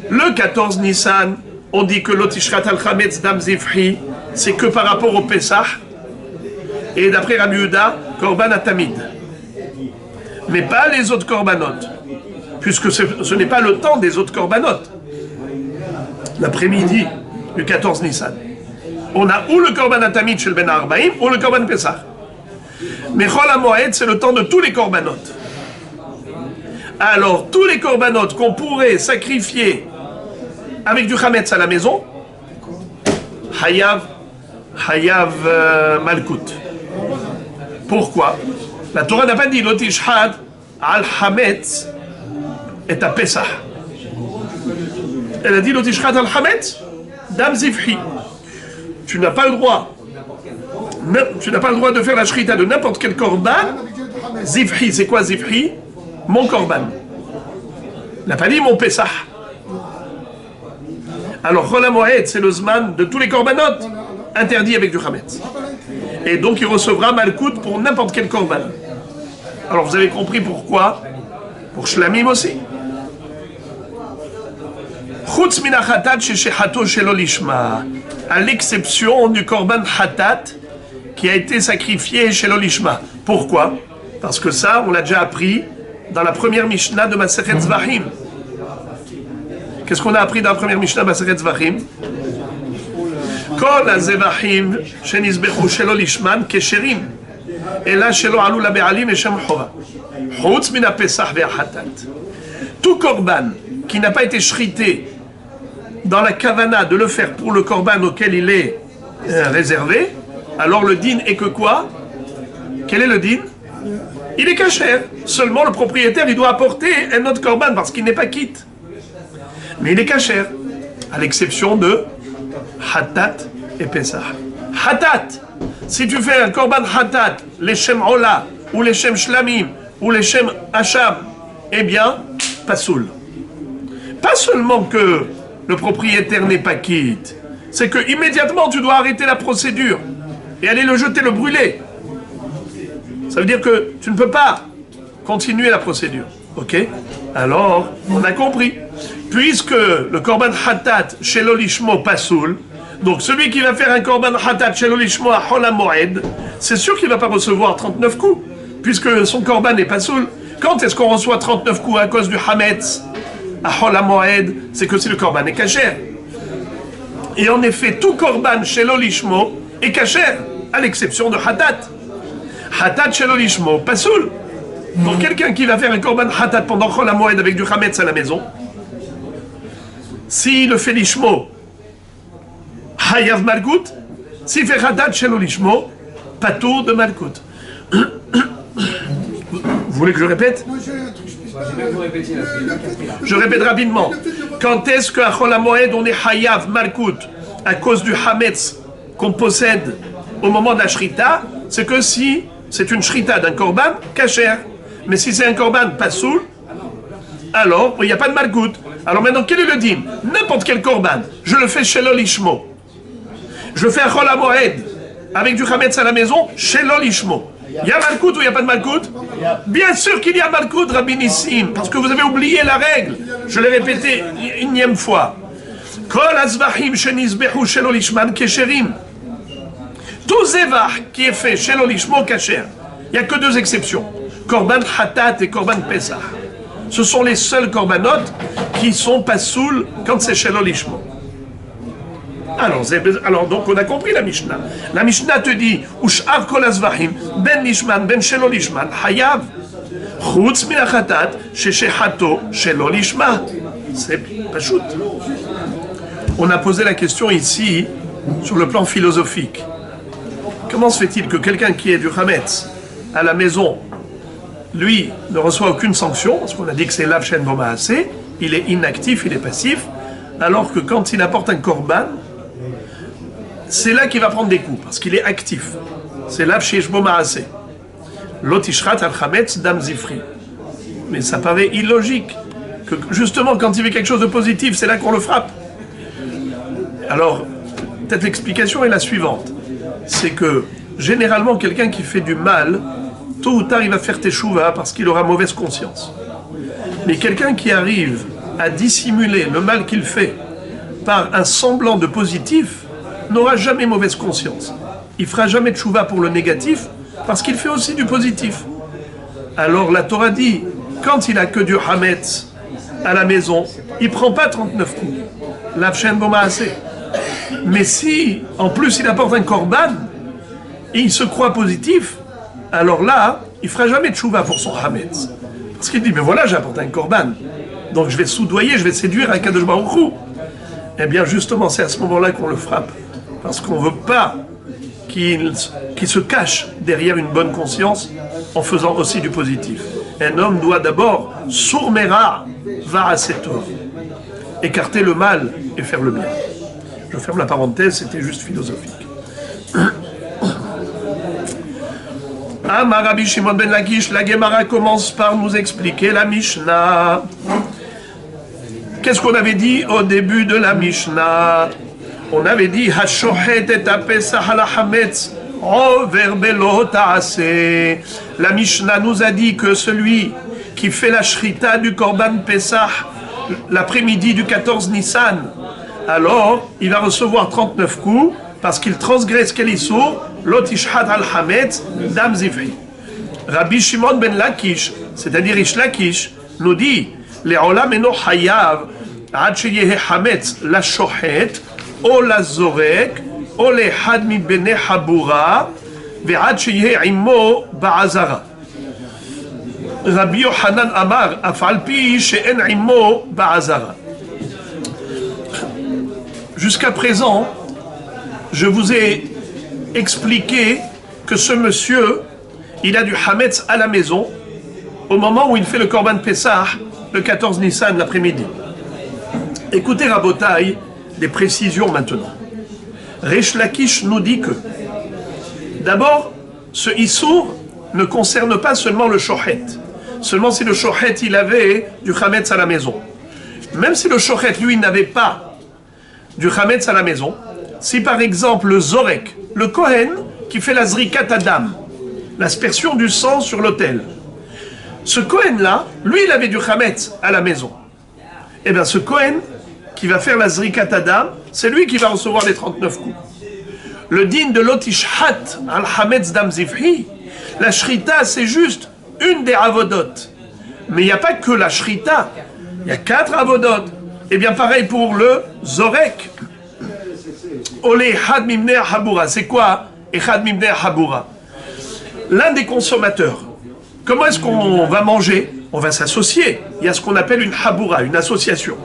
Le 14 Nissan, on dit que l'otishrat al-chametz dam zivhi, c'est que par rapport au Pesach, et d'après Rabbi Yehuda, korban atamid. Mais pas les autres korbanot, puisque ce n'est pas le temps des autres korbanot. L'après-midi du 14 Nissan. On a ou le korban atamid chez le Ben Arbaim, ou le korban Pesach. Mais Chol HaMoed, c'est le temps de tous les korbanot. Alors, tous les korbanot qu'on pourrait sacrifier avec du chametz à la maison, Hayav Malkout. Pourquoi? La Torah n'a pas dit Lotishhad al Hametz et à Pesach. Elle a dit Lotishhad al Hametz Dam Zivhi. Tu n'as pas le droit. Tu n'as pas le droit de faire la shrita de n'importe quel korban. Zivhi, c'est quoi Zivhi? Mon korban. Il n'a pas dit mon Pesach. Alors, Chol HaMoed, c'est le zman de tous les korbanot, interdits avec du chametz. Et donc, il recevra malkout pour n'importe quel korban. Alors, vous avez compris pourquoi? Pour shlamim aussi. Chutz min hatat sheshechato shelo lishma. À l'exception du korban hatat qui a été sacrifié shelo lishma. Pourquoi? Parce que ça, on l'a déjà appris dans la première Mishnah de Masechet Zvachim. Qu'est-ce qu'on a appris dans la première Mishnah de Masechet Zvachim? Kol hazevachim shenizbechu shelo lishman kesherim, ela shelo alu labe'alim eshem chova, chutz min hapesach ve'achatat. Tout korban qui n'a pas été shrité dans la kavana de le faire pour le korban auquel il est réservé, alors le din est que quoi? Quel est le din? Il est kasher. Seulement le propriétaire, il doit apporter un autre korban parce qu'il n'est pas quitte. Mais il est kasher, à l'exception de hatat et pesach. Hatat, si tu fais un korban hatat, les shem ola, ou les shem shlamim, ou les shem hacham, eh bien, pasoul. Pas seulement que le propriétaire n'est pas quitte, c'est que immédiatement tu dois arrêter la procédure et aller le jeter, le brûler. Ça veut dire que tu ne peux pas continuer la procédure. Ok? Alors, on a compris. Puisque le korban hatat chez l'olishmo pasoul, donc celui qui va faire un korban hatat chez l'olishmo à Chol HaMoed, c'est sûr qu'il ne va pas recevoir 39 coups, puisque son korban est pasoul. Quand est-ce qu'on reçoit 39 coups à cause du hametz à Chol HaMoed? C'est que si le korban est kasher. Et en effet, tout korban chez l'olishmo est kasher, à l'exception de hatat. Hatat shelo lishmo, pasoul. Donc quelqu'un qui va faire un korban hatat pendant Chol HaMoed avec du chametz à la maison, s'il le fait lishmo, hayav malkout. S'il fait hatat shelo lishmo, patour de malkout. Vous voulez que je répète? Je répète rapidement. Quand est-ce qu'à Chol HaMoed on est hayav malkout à cause du hametz qu'on possède au moment de la shrita? C'est que si c'est une shrita d'un korban, kasher. Mais si c'est un korban pasoul, alors il n'y a pas de malkout. Alors maintenant, quel est le din? N'importe quel korban, je le fais chez l'olishmo. Je fais un Chol HaMoed avec du chametz à la maison, chez l'olishmo. Il y a malkout ou il n'y a pas de malkout? Bien sûr qu'il y a malkout, Rabbi Nissim, parce que vous avez oublié la règle. Je l'ai répété une énième fois. Kol hazvachim shenizbechu shelo lishman kesherim. Tout zevach qui est fait chez l'olishmo kasher. Il n'y a que deux exceptions. Korban hatat et korban pesach. Ce sont les seuls korbanot qui sont pasoul quand c'est chez l'olishmo. Alors donc on a compris la Mishnah. La Mishnah te dit Ush'ar kol hazvachim ben lishman ben shelo lishman hayav chutz min hachatat sheshechato shelo lishma. C'est pachout. On a posé la question ici sur le plan philosophique. Comment se fait-il que quelqu'un qui est du chametz à la maison, lui, ne reçoit aucune sanction, parce qu'on a dit que c'est l'avchen bomaasé, il est inactif, il est passif, alors que quand il apporte un korban, c'est là qu'il va prendre des coups, parce qu'il est actif. C'est là chez Shbo Maase. L'otishrat al-chametz dam zifri. Mais ça paraît illogique que justement quand il fait quelque chose de positif, c'est là qu'on le frappe. Alors, peut-être l'explication est la suivante. C'est que généralement quelqu'un qui fait du mal, tôt ou tard il va faire teshuva parce qu'il aura mauvaise conscience. Mais quelqu'un qui arrive à dissimuler le mal qu'il fait par un semblant de positif n'aura jamais mauvaise conscience. Il fera jamais de teshuva pour le négatif parce qu'il fait aussi du positif. Alors la Torah dit, quand il a que du hametz à la maison, il prend pas 39 coups. L'avshen bo maase. Mais si en plus il apporte un korban et il se croit positif, alors là, il fera jamais de teshuva pour son hametz. Parce qu'il dit, mais voilà, j'apporte un korban. Donc je vais soudoyer, je vais séduire un Kadosh Baruch Hu. Eh bien justement, c'est à ce moment-là qu'on le frappe. Parce qu'on ne veut pas qu'il se cache derrière une bonne conscience en faisant aussi du positif. Un homme doit d'abord, sourmera, va à cette heure. Écarter le mal et faire le bien. Je ferme la parenthèse, c'était juste philosophique. Amar Rabbi Shimon ben Lakish, la Gemara commence par nous expliquer la Mishnah. Qu'est-ce qu'on avait dit au début de la Mishnah? On avait dit Hashohet et apesah ala hametz over belo ta'aseh. La Mishnah nous a dit que celui qui fait la shrita du Korban Pesach l'après-midi du 14 Nissan, alors il va recevoir 39 coups parce qu'il transgresse quel issour? L'otishhat al-hametz dam zifri. Rabbi Shimon ben Lakish, c'est-à-dire Ish Lakish, nous dit Le'olam eno hayav ad sheyehe hametz la shohet או לזורק, או לאחד מבני חבורה, ועד שיהיה עמו בעזרה. רבי יוחנן אמר, אף על פי שאין עמו בעזרה. Jusqu'à présent, je vous ai expliqué que ce monsieur, il a du hametz à la maison au moment où il fait le Korban Pessah, le 14 Nissan l'après-midi. Écoutez Rabotai, des précisions maintenant. Resh Lakish nous dit que, d'abord, ce issour ne concerne pas seulement le shochet. Seulement si le shochet, il avait du chametz à la maison. Même si le shochet, lui, n'avait pas du chametz à la maison, si par exemple le zorek, le kohen, qui fait la zrikat adam, l'aspersion du sang sur l'autel, ce kohen-là, lui, il avait du chametz à la maison. Eh bien, ce kohen, qui va faire la zrikat adam, c'est lui qui va recevoir les 39 coups. Le din de l'otishhat al-hametz dam zifhi, la shrita, c'est juste une des avodot. Mais il n'y a pas que la shrita, il y a 4 avodot. Et bien pareil pour le zorek. Olé had mimnei habura, c'est quoi echad mimnei habura? L'un des consommateurs. Comment est-ce qu'on va manger? On va s'associer. Il y a ce qu'on appelle une habura, une association.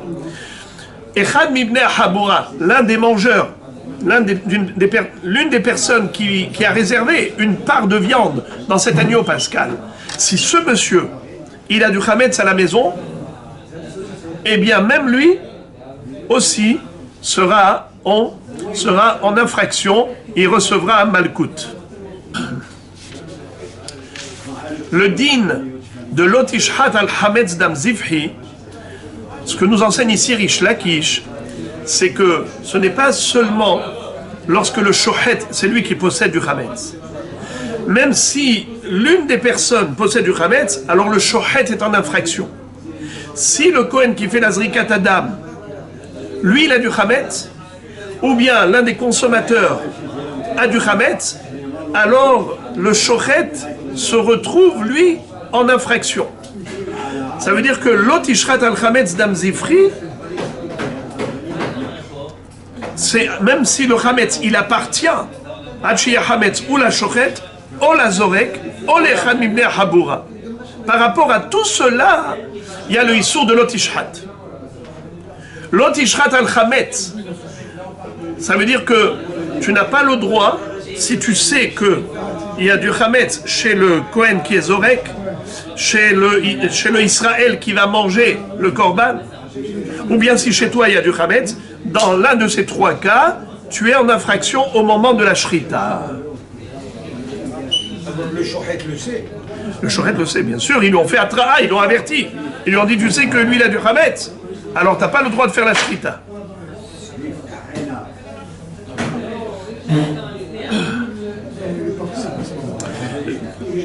Echad mibnei habura, l'un des mangeurs, l'une des personnes qui a réservé une part de viande dans cet agneau pascal, si ce monsieur, il a du chametz à la maison, eh bien même lui aussi sera en infraction, il recevra un malkout. Le din de l'otishhat al-hametz dam zifhi, ce que nous enseigne ici Rish Lakish, c'est que ce n'est pas seulement lorsque le shochet, c'est lui qui possède du chametz. Même si l'une des personnes possède du chametz, alors le shochet est en infraction. Si le Kohen qui fait la zrikat adam, lui il a du chametz, ou bien l'un des consommateurs a du chametz, alors le shochet se retrouve lui en infraction. Ça veut dire que l'otishrat al-chametz dam zifri, c'est même si le chametz il appartient à Tchia Hametz ou la shochet, ou la zorek, ou l'echad mibnei habura. Par rapport à tout cela, il y a le issour de l'otishrat. L'otishrat al-chametz, ça veut dire que tu n'as pas le droit, si tu sais que il y a du chametz chez le Kohen qui est zorek, chez le Israël qui va manger le korban, ou bien si chez toi il y a du chametz, dans l'un de ces 3 cas, tu es en infraction au moment de la shrita. Le shochet le sait. Le shochet le sait, bien sûr. Ils lui ont fait atra'a, ils l'ont averti. Ils lui ont dit, tu sais que lui, il a du chametz. Alors, tu n'as pas le droit de faire la shrita.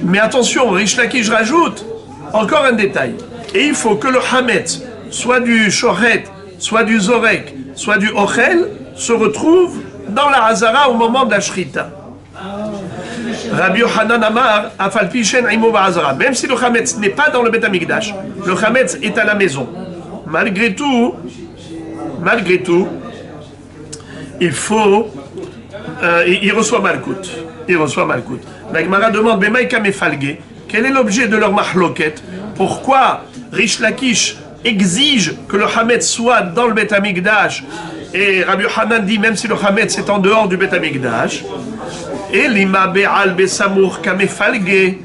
Mais attention, Rish Lakish rajoute encore un détail. Et il faut que le hametz, soit du shochet, soit du zorek, soit du ochel, se retrouve dans la hazara au moment de la shrita. Rabbi Yochanan Amar, Afal Pishen Imo Ba'azara. Même si le Hametz n'est pas dans le Beth Amikdash, le Hametz est à la maison. Malgré tout, il faut. Il reçoit Malkout. La Gemara demande, Bemaïka Mefalge, quel est l'objet de leur mahloket? Pourquoi Rish Lakish exige que le Hametz soit dans le Beth Amikdash et Rabbi Yochanan dit même si le Hametz est en dehors du Beth Amikdash? Et l'ima be'al be'samour kamefalge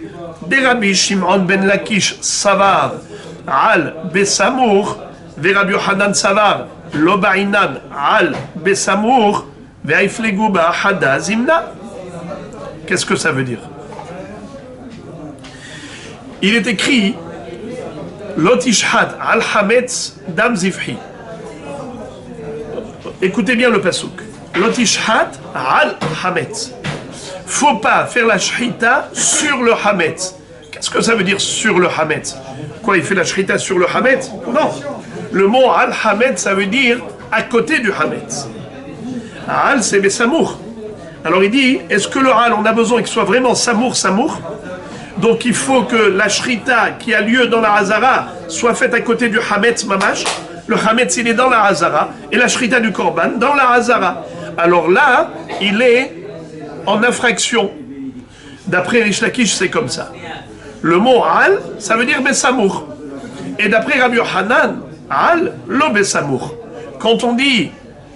de Rabbi Shimon ben Lakish savar al be'samour ve Rabbi Yochanan savar lo ba'inan al be'samour ve'aiflegu ba'ahada zimna. Qu'est-ce que ça veut dire? Il est écrit Lotishhat al hametz dam zivhi. Écoutez bien le pasuk. Lotishhat al hametz. Faut pas faire la shrita sur le hametz. Qu'est-ce que ça veut dire sur le hametz? Quoi, il fait la shrita sur le hametz? Non. Le mot al hametz, ça veut dire à côté du hametz. Al, c'est besamour. Alors il dit, est-ce que le al, on a besoin qu'il soit vraiment samour? Donc il faut que la shrita qui a lieu dans la hazara soit faite à côté du hametz mamash. Le hametz, il est dans la hazara et la shrita du korban dans la hazara. Alors là, il est en infraction. D'après Rish Lakish, c'est comme ça. Le mot al, ça veut dire besamour. Et d'après Rabbi Yochanan, al, lo besamour. Quand on dit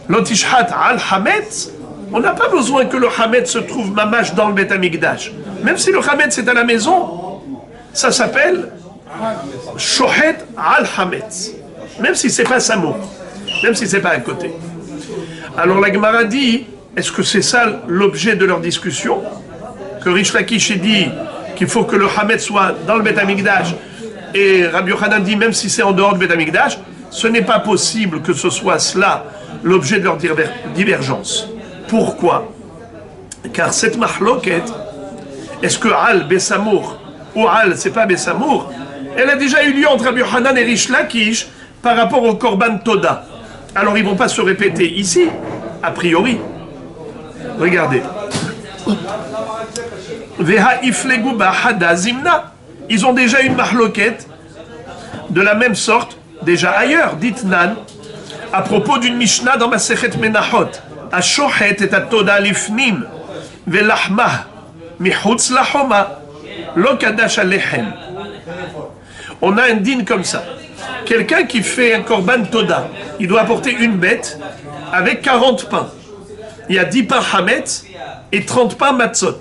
lotishhat al hametz, on n'a pas besoin que le hametz se trouve mamash dans le Beth Amikdash. Même si le hametz est à la maison, ça s'appelle shochet al hametz. Même si c'est pas samour, même si c'est pas à côté. Alors la Gemara dit, est-ce que c'est ça l'objet de leur discussion? Que Rish Lakish dit qu'il faut que le hametz soit dans le Beth Amikdash et Rabbi Yochanan dit même si c'est en dehors du Beth Amikdash, ce n'est pas possible que ce soit cela l'objet de leur divergence. Pourquoi? Car cette mahloket, est-ce que al besamour ou al c'est pas besamour, elle a déjà eu lieu entre Rabbi Yochanan et Rish Lakish par rapport au korban toda. Alors ils vont pas se répéter ici, a priori. Regardez. Ils ont déjà une mahloket de la même sorte, déjà ailleurs, dit Nan, à propos d'une Mishnah dans Masechet Menachot. Ashochet et atoda lifnim, velachmah, michutz lachoma, lo kadash alechem. On a un din comme ça. Quelqu'un qui fait un korban toda, il doit apporter une bête avec 40 pains. Il y a 10 pains hametz et 30 pains matzot.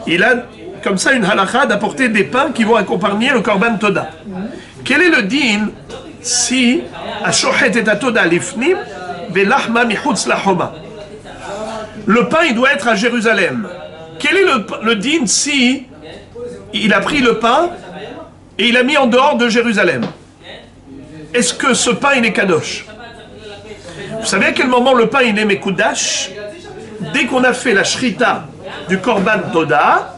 Il a comme ça une halakha d'apporter des pains qui vont accompagner le korban toda. Quel est le din si ashochet et atoda lifnim velachma michutz lachoma? Le pain il doit être à Jérusalem. Quel est le din si il a pris le pain et il l'a mis en dehors de Jérusalem? Est-ce que ce pain il est kadosh? Vous savez à quel moment le pain il est mekoudash? Dès qu'on a fait la shrita du korban toda,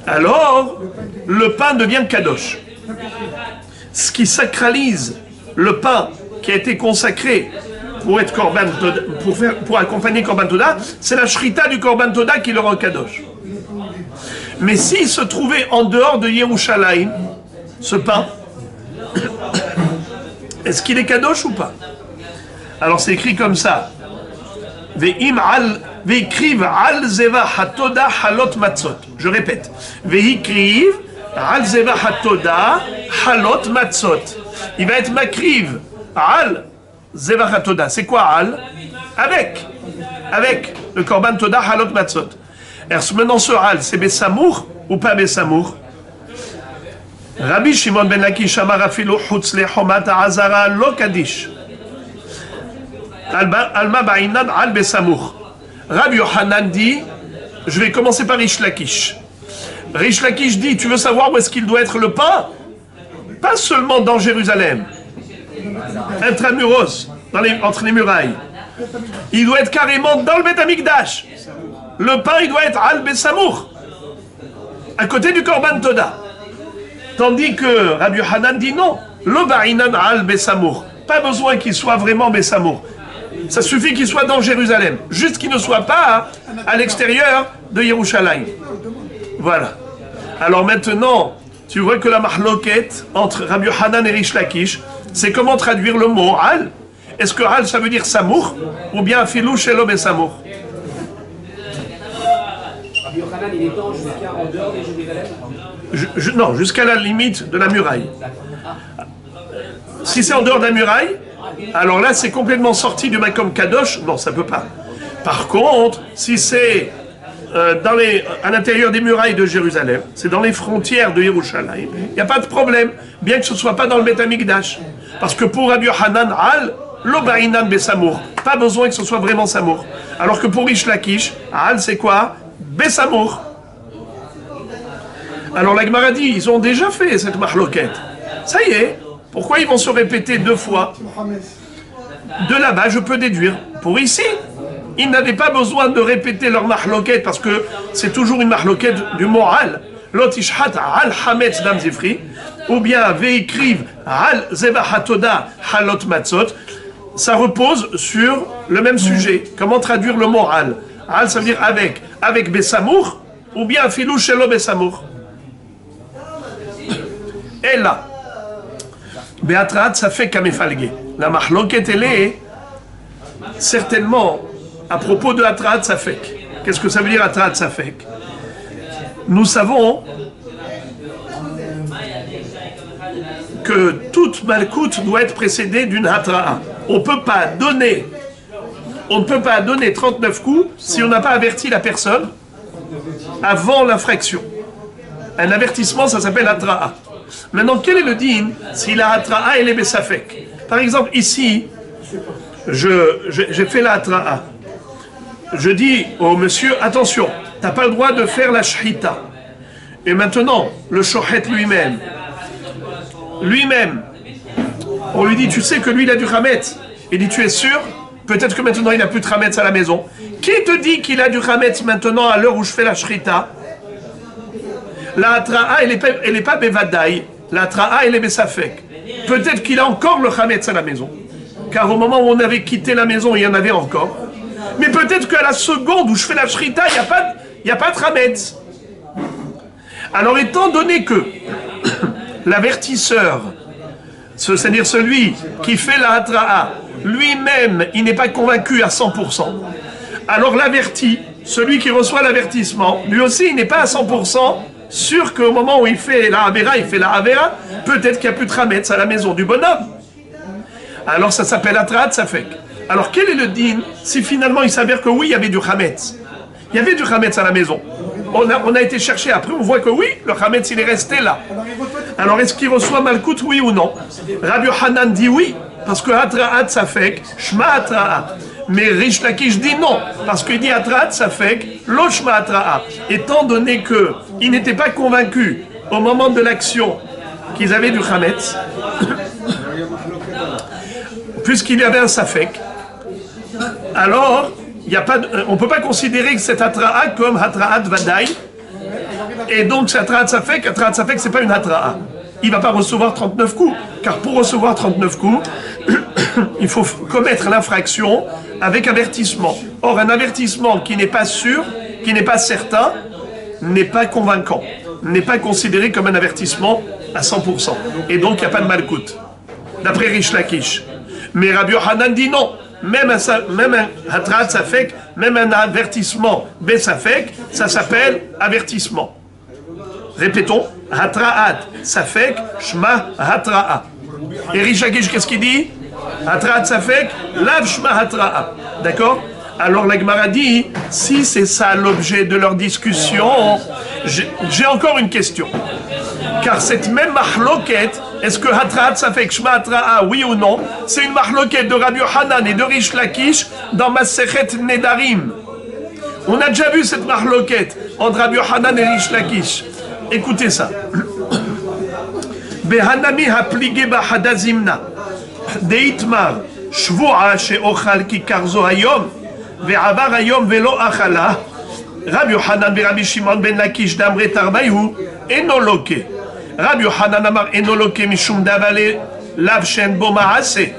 alors le pain devient kadosh. Ce qui sacralise le pain qui a été consacré pour être korban toda, pour accompagner korban toda, c'est la shrita du korban toda qui le rend kadosh. Mais s'il se trouvait en dehors de Yerushalayim, ce pain, est-ce qu'il est kadosh ou pas? Alors c'est écrit comme ça. Ve'ikriv al zeva hatoda halot matzot. Je répète. Ve'ikriv al zeva hatoda halot matzot. Il va être makriv al zeva hatoda. C'est quoi al? Avec le korban toda halot matzot. Alors maintenant ce al, c'est besamour ou pas besamour? Rabbi Shimon ben Lakish amar afilu chutz lechomat ha'azara lo kadish. Alma ba'inan al besamour. Rabbi Yochanan dit, je vais commencer par Rish Lakish. Rish Lakish dit, tu veux savoir où est-ce qu'il doit être le pain? Pas seulement dans Jérusalem, intramuros, entre les murailles. Il doit être carrément dans le Beth Amikdash. Le pain, il doit être al besamour, à côté du Korban Toda. Tandis que Rabbi Yochanan dit non, le ba'inan al besamour. Pas besoin qu'il soit vraiment besamour. Ça suffit qu'il soit dans Jérusalem, juste qu'il ne soit pas à l'extérieur de Yerushalayim. Voilà. Alors maintenant, tu vois que la mahloket entre Rabbi Yochanan et Rish Lakish, c'est comment traduire le mot al. Est-ce que al ça veut dire samour ou bien afilou shelo besamour? Rabbi Yochanan, il étend jusqu'à en dehors de Jérusalem? Non, jusqu'à la limite de la muraille. Si c'est en dehors de la muraille, alors là c'est complètement sorti du Makom Kadosh, non ça peut pas. Par contre, si c'est à l'intérieur des murailles de Jérusalem, c'est dans les frontières de Yerushalayim, il n'y a pas de problème, bien que ce ne soit pas dans le Beth Amikdash. Parce que pour Rabbi Yochanan, al, lo ba'inan besamour, pas besoin que ce soit vraiment samour. Alors que pour Rish Lakish, al c'est quoi? Besamour. Alors la Gemara dit, ils ont déjà fait cette mahloket. Ça y est, pourquoi ils vont se répéter deux fois? De là-bas, je peux déduire. Pour ici, ils n'avaient pas besoin de répéter leur mahloket parce que c'est toujours une mahloket du moral. L'otishhat al hametz dam zifri, ou bien veikriv al zebahatoda halot matzot. Ça repose sur le même sujet. Comment traduire le moral? Al, ça veut dire avec besamour, ou bien filou shelo besamour. Et là, Be'atrat, ça fait kamefalge. La mahloket, elle est certainement à propos de Atrat Safek. Qu'est-ce que ça veut dire Atrat Safek? Nous savons que toute malkout doit être précédée d'une Hatra'a. On ne peut pas donner 39 coups si on n'a pas averti la personne avant l'infraction. Un avertissement, ça s'appelle Hatra'a. Maintenant, quel est le din si la Hatra'a elle est Besafek? Par exemple, ici, j'ai fait la Hatra'a. Je dis au monsieur, attention, tu n'as pas le droit de faire la shrita. Et maintenant, le shochet lui-même, on lui dit, tu sais que lui, il a du chametz. Il dit, tu es sûr? Peut-être que maintenant, il n'a plus de chametz à la maison. Qui te dit qu'il a du chametz maintenant à l'heure où je fais la shrita? La hatra'a, elle n'est pas bevadaï. La hatra'a, elle est besafek. Peut-être qu'il a encore le chametz à la maison. Car au moment où on avait quitté la maison, il y en avait encore. Mais peut-être qu'à la seconde où je fais la shrita, il n'y a pas de chametz. Alors, étant donné que l'avertisseur, c'est-à-dire celui qui fait la hatra'a, lui-même, il n'est pas convaincu à 100%, alors l'averti, celui qui reçoit l'avertissement, lui aussi, il n'est pas à 100% sûr qu'au moment où il fait la avera, peut-être qu'il n'y a plus de chametz à la maison du bonhomme. Alors ça s'appelle Atrat Safek. Alors quel est le din si finalement il s'avère que oui, il y avait du chametz? Il y avait du chametz à la maison. On a été chercher après, on voit que oui, le chametz il est resté là. Alors est-ce qu'il reçoit malkout, oui ou non? Rabbi Yochanan dit oui, parce que Atrat Safek, Shma Atra'a. Mais Rish Lakish dit non, parce qu'il dit Atrat Safek, Lo Shma Atra'a. Étant donné qu'ils n'étaient pas convaincus au moment de l'action qu'ils avaient du chametz, puisqu'il y avait un Safek, alors on ne peut pas considérer que cet Hatra'a comme Hatra'at Vadaï, et donc cet Hatra'at Safek, c'est pas une Hatra'a. Il ne va pas recevoir 39 coups, car pour recevoir 39 coups, il faut commettre l'infraction avec avertissement. Or, un avertissement qui n'est pas sûr, qui n'est pas certain, n'est pas convaincant, n'est pas considéré comme un avertissement à 100%. Et donc, il n'y a pas de malkout, d'après Rish Lakish. Mais Rabbi Yochanan dit non. Même un Hatrat Safek, même un avertissement Besafek, ça s'appelle avertissement. Répétons, Hatra'at Safek, Shma Hatra'a. Et Rish Lakish, qu'est-ce qu'il dit? Hatra'at Safek, Lav Shma Hatra'a. D'accord? Alors la Gemara dit, si c'est ça l'objet de leur discussion, j'ai encore une question. Car cette même mahloket, est-ce que Hatraat Safek Shma Hatra'a, oui ou non, c'est une mahloket de Rabbi Yochanan et de Rish Lakish dans Masechet Nedarim. On a déjà vu cette mahloket entre Rabbi Yochanan et Rish Lakish. Écoutez ça. Behanami haplige bahadazimna. Deitmar. Shvu'a she'ochal kikarzo hayom. Ve'avar hayom ve'lo achala. Rabbi Yochanan Rabbi Shimon ben Lakish d'Amre Tarbayu. Enoloke. Rabbi Yochanan amar enoloke mishum davale lav shen bo ma'ase.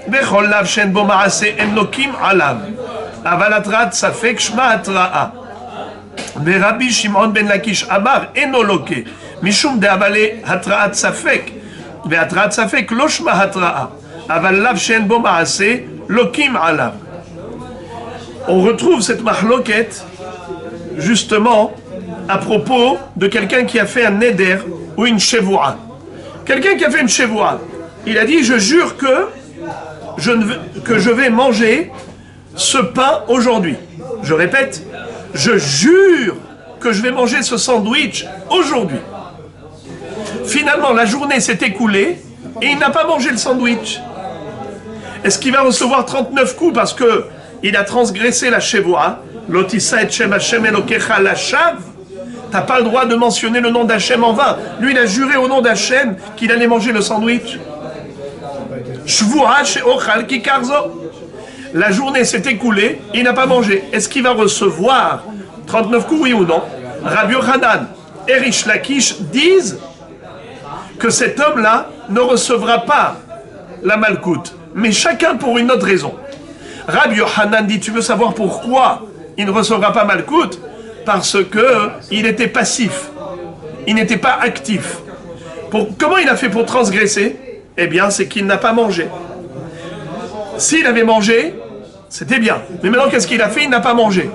Vechol lav shen bo ma'ase enokim alav. אבל התרעת ספק שמה התראה. ורבי שמעון בן לקיש אמר אינו לוקה משום דאבלי התרעת ספק, והתרעת ספק לא שמה התראה, אבל לאו שאין בו מעשה לוקים עליו. On retrouve cette mahloket justement à propos de quelqu'un qui a fait un neder ou une shevoua. Quelqu'un qui a fait une shevoua, il a dit je jure que je vais manger ce pain aujourd'hui. Je répète, je jure que je vais manger ce sandwich aujourd'hui. Finalement, la journée s'est écoulée et il n'a pas mangé le sandwich. Est-ce qu'il va recevoir 39 coups parce que il a transgressé la shevoua? L'otissa et shem Hashem elokecha lashav. T'as pas le droit de mentionner le nom d'Hachem en vain. Lui, il a juré au nom d'Hachem qu'il allait manger le sandwich. Shvu'a she'ochal kikarzo. La journée s'est écoulée, il n'a pas mangé. Est-ce qu'il va recevoir 39 coups, oui ou non? Rabbi Yochanan et Rish Lakish disent que cet homme-là ne recevra pas la malkoute, mais chacun pour une autre raison. Rabbi Yochanan dit, tu veux savoir pourquoi il ne recevra pas malkoute? Parce qu'il était passif, il n'était pas actif. Comment il a fait pour transgresser? Eh bien, c'est qu'il n'a pas mangé. S'il avait mangé, c'était bien. Mais maintenant, qu'est-ce qu'il a fait? Il n'a pas mangé.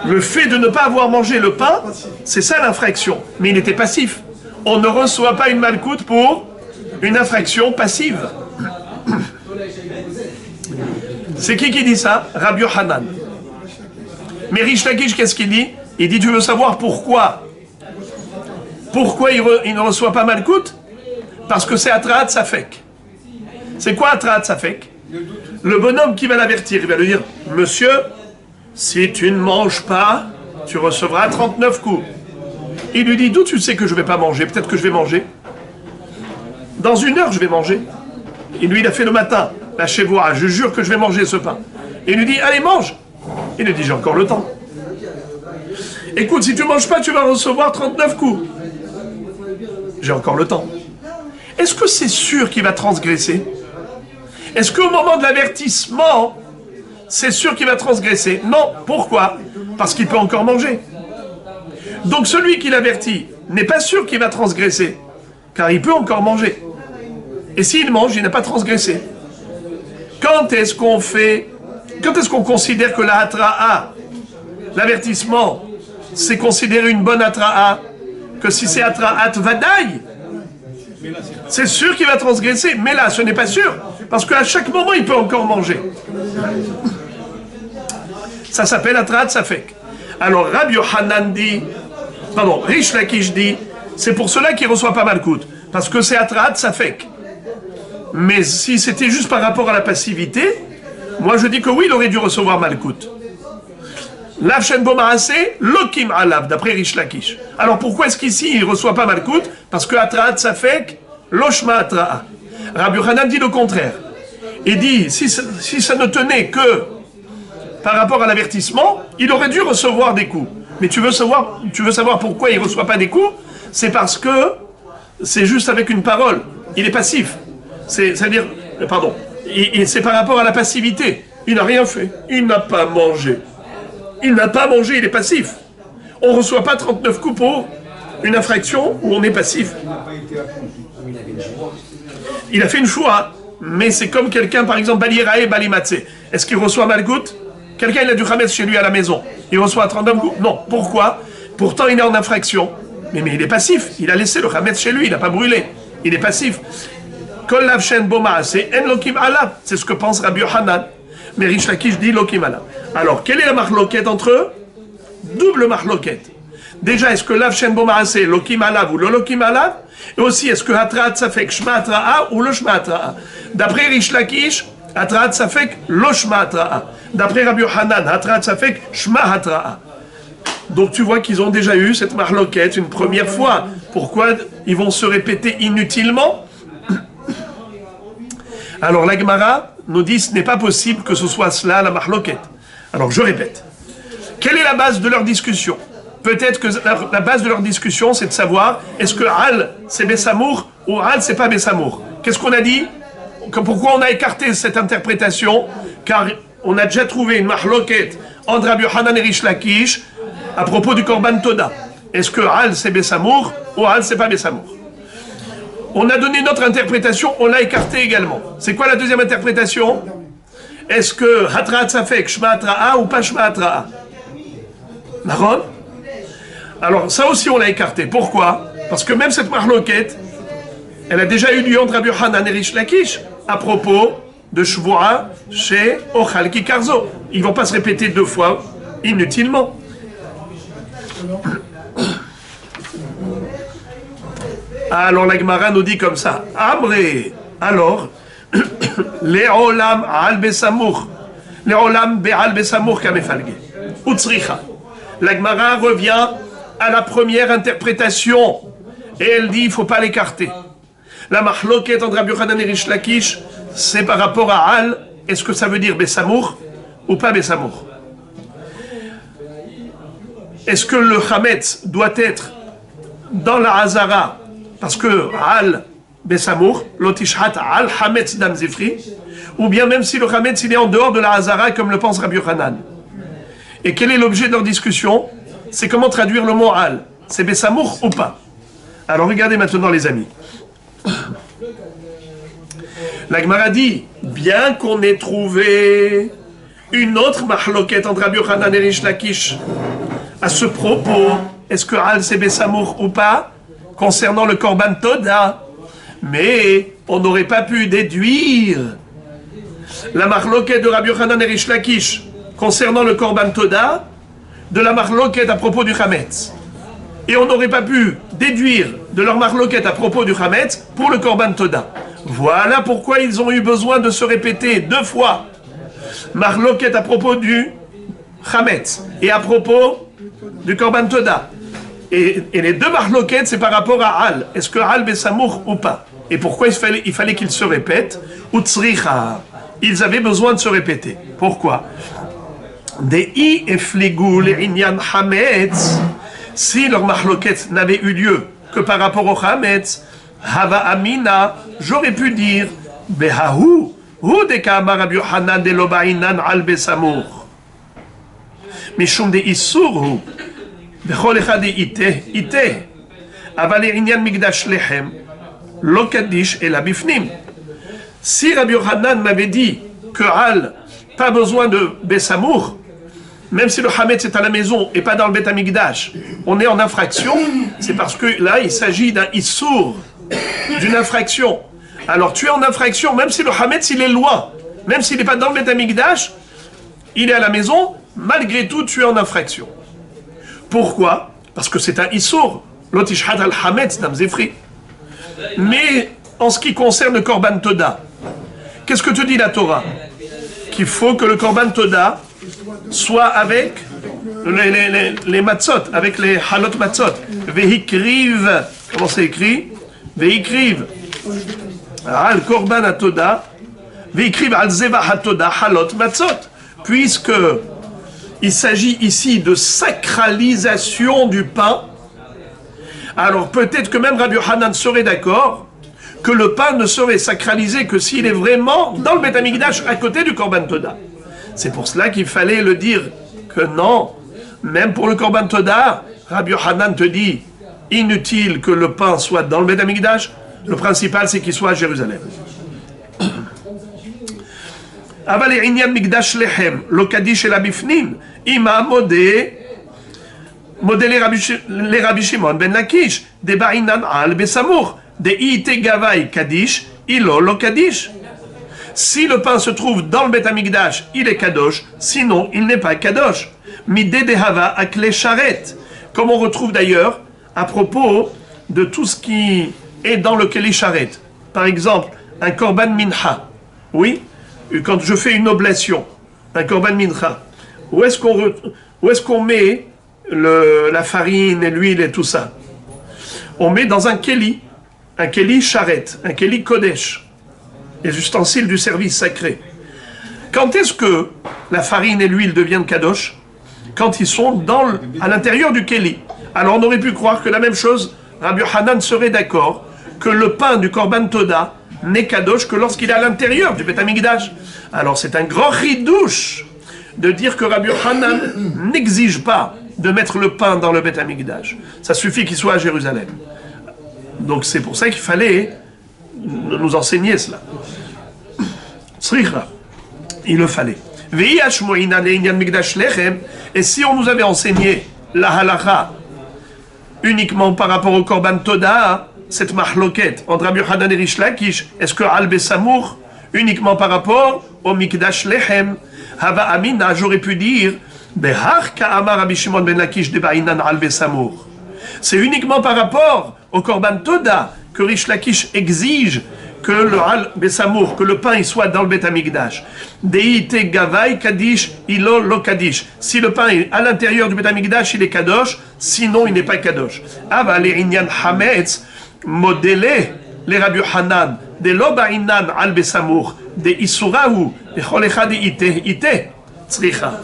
Le fait de ne pas avoir mangé le pain, c'est ça l'infraction. Mais il était passif. On ne reçoit pas une malkoute pour une infraction passive. C'est qui dit ça? Rabbi Yochanan. Mais Rish Lakish, qu'est-ce qu'il dit? Il dit, tu veux savoir pourquoi? Pourquoi il ne reçoit pas malkoute? Parce que c'est Atrat Safek. C'est quoi Atrat Safek? Le bonhomme qui va l'avertir, il va lui dire, monsieur, si tu ne manges pas, tu recevras 39 coups. Il lui dit, d'où tu sais que je ne vais pas manger? Peut-être que je vais manger. Dans 1 heure, je vais manger. Et lui, il a fait le matin, la shevoua, je jure que je vais manger ce pain. Et il lui dit, allez, mange. Il lui dit, j'ai encore le temps. Écoute, si tu ne manges pas, tu vas recevoir 39 coups. J'ai encore le temps. Est-ce que c'est sûr qu'il va transgresser? Est-ce qu'au moment de l'avertissement, c'est sûr qu'il va transgresser? Non. Pourquoi? Parce qu'il peut encore manger. Donc celui qui l'avertit n'est pas sûr qu'il va transgresser, car il peut encore manger. Et s'il mange, il n'a pas transgressé. Quand est-ce qu'on considère que la hatra'a, l'avertissement, c'est considérer une bonne hatra'a? Que si c'est hatra'at vadaï, c'est sûr qu'il va transgresser. Mais là, ce n'est pas sûr. Parce qu'à chaque moment, il peut encore manger. Ça s'appelle Atrat Safek. Alors, Rabbi Yochanan dit, Rish Lakish dit, c'est pour cela qu'il ne reçoit pas malkout. Parce que c'est Atrat Safek. Mais si c'était juste par rapport à la passivité, moi je dis que oui, il aurait dû recevoir malkout. Lav shen bo ma'ase, lokim alav, d'après Rish Lakish. Alors pourquoi est-ce qu'ici il ne reçoit pas malkout? Parce que Atrat Safek, loshma Atra'a. Rabbi Yochanan dit le contraire. Il dit, si ça ne tenait que par rapport à l'avertissement, il aurait dû recevoir des coups. Mais tu veux savoir pourquoi il ne reçoit pas des coups? C'est parce que c'est juste avec une parole. Il est passif. C'est-à-dire, c'est par rapport à la passivité. Il n'a rien fait. Il n'a pas mangé. Il n'a pas mangé, il est passif. On ne reçoit pas 39 coups pour une infraction où on est passif. Il a fait une choix, mais c'est comme quelqu'un, par exemple, Balirae, Balimatse. Est-ce qu'il reçoit malgout? Quelqu'un, il a du Hametz chez lui à la maison. Il reçoit 39 coups? Non. Pourquoi? Pourtant, il est en infraction. Mais il est passif. Il a laissé le Hametz chez lui, il n'a pas brûlé. Il est passif. Kol lav shen bo ma'ase, en lokim alav. C'est ce que pense Rabbi Yochanan. Mais Rish Lakish dit lokim alav. Alors, quelle est la marloquette entre eux? Double marloquette. Déjà, est-ce que lav shen bo maase lokim alav ou lo lokim alav? Et aussi, est-ce que Hatraat Safek Shma Hatra'a ou lo Shma Hatra'a? D'après Rish Lakish, Hatraat Safek lo Shma Hatra'a. D'après Rabbi Yochanan, Hatraat Safek Shma Hatra'a. Donc tu vois qu'ils ont déjà eu cette marloquette une première fois. Pourquoi ils vont se répéter inutilement? Alors la Gemara nous dit ce n'est pas possible que ce soit cela la marloquette. Alors je répète. Quelle est la base de leur discussion? Peut-être que la base de leur discussion c'est de savoir est-ce que Al c'est Bessamour ou Al c'est pas Bessamour. Qu'est-ce qu'on a dit? Pourquoi on a écarté cette interprétation? Car on a déjà trouvé une marloquette entre Rabbi Yochanan et Rish Lakish à propos du Korban Toda. Est-ce que Al c'est Bessamour ou Al c'est pas Bessamour? On a donné notre interprétation, on l'a écarté également. C'est quoi la deuxième interprétation? Est-ce que Hatraat Safek Shma Hatra'a ou pas Shma Hatra'a? D'accord? Alors ça aussi on l'a écarté. Pourquoi? Parce que même cette marloquette, elle a déjà eu lieu entre Rabbi Yochanan et Rish Lakish à propos de Shvu'a chez Ochal Kikarzo. Ils ne vont pas se répéter deux fois inutilement. Alors la Gemara nous dit comme ça. Amré, alors, Le'olam al besamour, Le'olam be'al besamour kamefalge, Utsricha. La Gemara revient à la première interprétation et elle dit il ne faut pas l'écarter. La mahloket entre Rabbi Yochanan et Rish Lakish, c'est par rapport à Al, est-ce que ça veut dire Bessamour ou pas Bessamour? Est-ce que le Hametz doit être dans la Hazara parce que Al Bessamour, l'Otishat Al Hametz Dam Zifri, ou bien même si le Hametz il est en dehors de la Hazara comme le pense Rabbi Yochanan? Et quel est l'objet de leur discussion? C'est comment traduire le mot Al. C'est Bessamour ou pas? Alors regardez maintenant les amis. La Gemara dit, bien qu'on ait trouvé une autre mahloket entre Rabbi Yochanan et Rish Lakish à ce propos, est-ce que Al c'est Bessamour ou pas, concernant le Korban Toda, mais on n'aurait pas pu déduire la mahloket de Rabbi Yochanan et Rish Lakish concernant le Korban Toda de la mahloket à propos du Hametz. Et on n'aurait pas pu déduire de leur marloquette à propos du Hametz pour le Korban Toda. Voilà pourquoi ils ont eu besoin de se répéter deux fois. Marloquette à propos du Hametz et à propos du Korban Toda. Et les deux marloquettes, c'est par rapport à Al. Est-ce que Al Bessamour ou pas? Et pourquoi il fallait qu'ils se répètent? Utsricha. Ils avaient besoin de se répéter. Pourquoi? Dei efligu le'inyan Hametz. Si leur mahloket n'avait eu lieu que par rapport au Hametz, Hava Amina, j'aurais pu dire Behahu, Hu de Kama Rabbi Yochanan de Lobainan al Besamour. Mishum de Issurhu, Bechol Echad Ite, Aval Inyan Migdash Lechem, Lo Kaddish et la Bifnim. Si Rabbi Yochanan m'avait dit que Al, pas besoin de Besamour, même si le Hametz est à la maison et pas dans le Beth Amikdash, on est en infraction, c'est parce que là, il s'agit d'un Issour, d'une infraction. Alors tu es en infraction, même si le Hametz, il est loin, même s'il n'est pas dans le Beth Amikdash, il est à la maison, malgré tout, tu es en infraction. Pourquoi? Parce que c'est un Issour, l'Otishhat al-Hametz Dam Zifri. Mais en ce qui concerne le Korban Toda, qu'est-ce que te dit la Torah? Qu'il faut que le Korban Toda soit avec les matzot, avec les halot matzot. Vehikriv, comment c'est écrit? Vehikriv al korban atoda, vehikriv al zeva hatoda halot matzot. Puisque il s'agit ici de sacralisation du pain, alors peut-être que même Rabbi Yochanan serait d'accord que le pain ne serait sacralisé que s'il est vraiment dans le Beth Amikdash à côté du korban toda. C'est pour cela qu'il fallait le dire que non, même pour le Korban Toda, Rabbi Yochanan te dit inutile que le pain soit dans le Beth Amikdash, le principal c'est qu'il soit à Jérusalem. Aval Inyan Mikdash Lechem, lo Kaddish et la Bifnim, ima modé les Rabbi Shimon ben Lakish, de Ba'inan al Besamour, de Ite Gavai Kaddish, ilo lo Kaddish. Si le pain se trouve dans le Beth Amikdash, il est kadosh, sinon il n'est pas kadosh. Midé de Hava akle sharet, Comme on retrouve d'ailleurs à propos de tout ce qui est dans le Keli Sharet. Par exemple, un Korban Mincha. Oui, quand je fais une oblation, un Korban Mincha, où est-ce qu'on met la farine et l'huile et tout ça? On met dans un Keli Sharet, un Keli Kodesh, les ustensiles du service sacré. Quand est-ce que la farine et l'huile deviennent Kadosh? Quand ils sont à l'intérieur du Keli. Alors on aurait pu croire que la même chose, Rabbi Hanan serait d'accord que le pain du Korban Toda n'est Kadosh que lorsqu'il est à l'intérieur du Beth Amikdash. Alors c'est un grand ridouche de dire que Rabbi Hanan n'exige pas de mettre le pain dans le Beth Amikdash. Ça suffit qu'il soit à Jérusalem. Donc c'est pour ça qu'il fallait nous enseigner cela. Sricha, il le fallait. Et si on nous avait enseigné la halacha uniquement par rapport au Korban Toda, cette mahloket entre Rabbi Hanan et Rish Lakish, est-ce que Al Besamour uniquement par rapport au Mikdash Lechem, Hava Amina, j'aurais pu dire Behar Ka'amar Rabbi Shimon ben Lakish de Ba'inan Al Besamour. C'est uniquement par rapport au Korban Toda que Rish Lakish exige que le Al Besamour, que le pain il soit dans le Bet Amikdash. Deite Gavai Kadish Ilo Lo Kadish. Si le pain est à l'intérieur du Bet Amikdash, il est Kadosh, sinon il n'est pas Kadosh. Ava le Inyan Hametz, modélé les Rabbi Hanan, de Lo Ba'inan Al Besamour, de Isurahu, de Cholecha de Ite, Tzricha.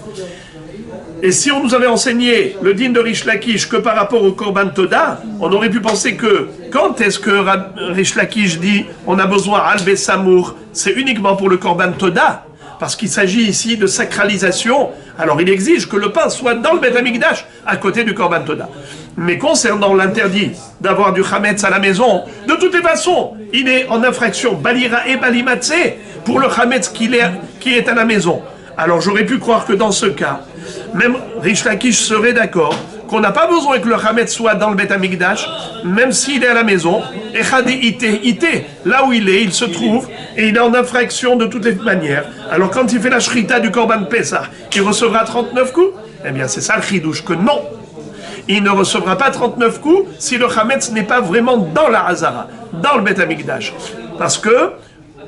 Et si on nous avait enseigné le din de Rish Lakish que par rapport au Korban Toda, on aurait pu penser que quand est-ce que Rish Lakish dit on a besoin Al Besamour, c'est uniquement pour le Korban Toda, parce qu'il s'agit ici de sacralisation. Alors il exige que le pain soit dans le Beth Amikdash à côté du Korban Toda. Mais concernant l'interdit d'avoir du Chametz à la maison, de toutes les façons, il est en infraction Balira et Balimatse pour le Chametz qui est à la maison. Alors j'aurais pu croire que dans ce cas, même Rish Lakish serait d'accord qu'on n'a pas besoin que le Chametz soit dans le Beth Amikdash, même s'il est à la maison. Et Ite, là où il se trouve, et il est en infraction de toutes les manières. Alors quand il fait la shrita du Korban Pesach, il recevra 39 coups. Eh bien c'est ça le chidouche, que non, il ne recevra pas 39 coups si le Chametz n'est pas vraiment dans la Hazara, dans le Beth Amikdash. Parce que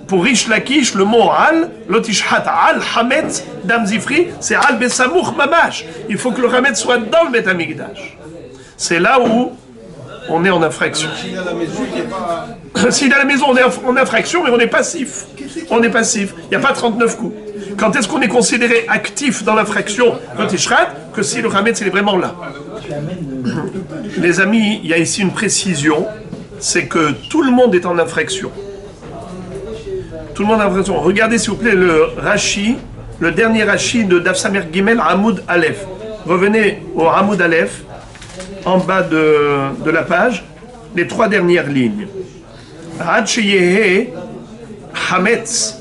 pour Rish Lakish, le mot Al, l'otishhat Al Hametz Dam Zifri, c'est Al Besamour Mamash. Il faut que le Hametz soit dans le Beth Amikdash. C'est là où on est en infraction. S'il est à la maison, on est en infraction, mais on est passif. On est passif. Il n'y a pas 39 coups. Quand est-ce qu'on est considéré actif dans l'infraction l'otishhat? Que si le Hametz il est vraiment là. Les amis, il y a ici une précision, c'est que tout le monde est en infraction. Tout le monde a l'impression. Regardez s'il vous plaît le Rashi, le dernier Rashi de Daf Samer Gimel, Hamoud Aleph. Revenez au Hamoud Aleph, en bas de la page, les 3 dernières lignes. Had sheyehe Hametz.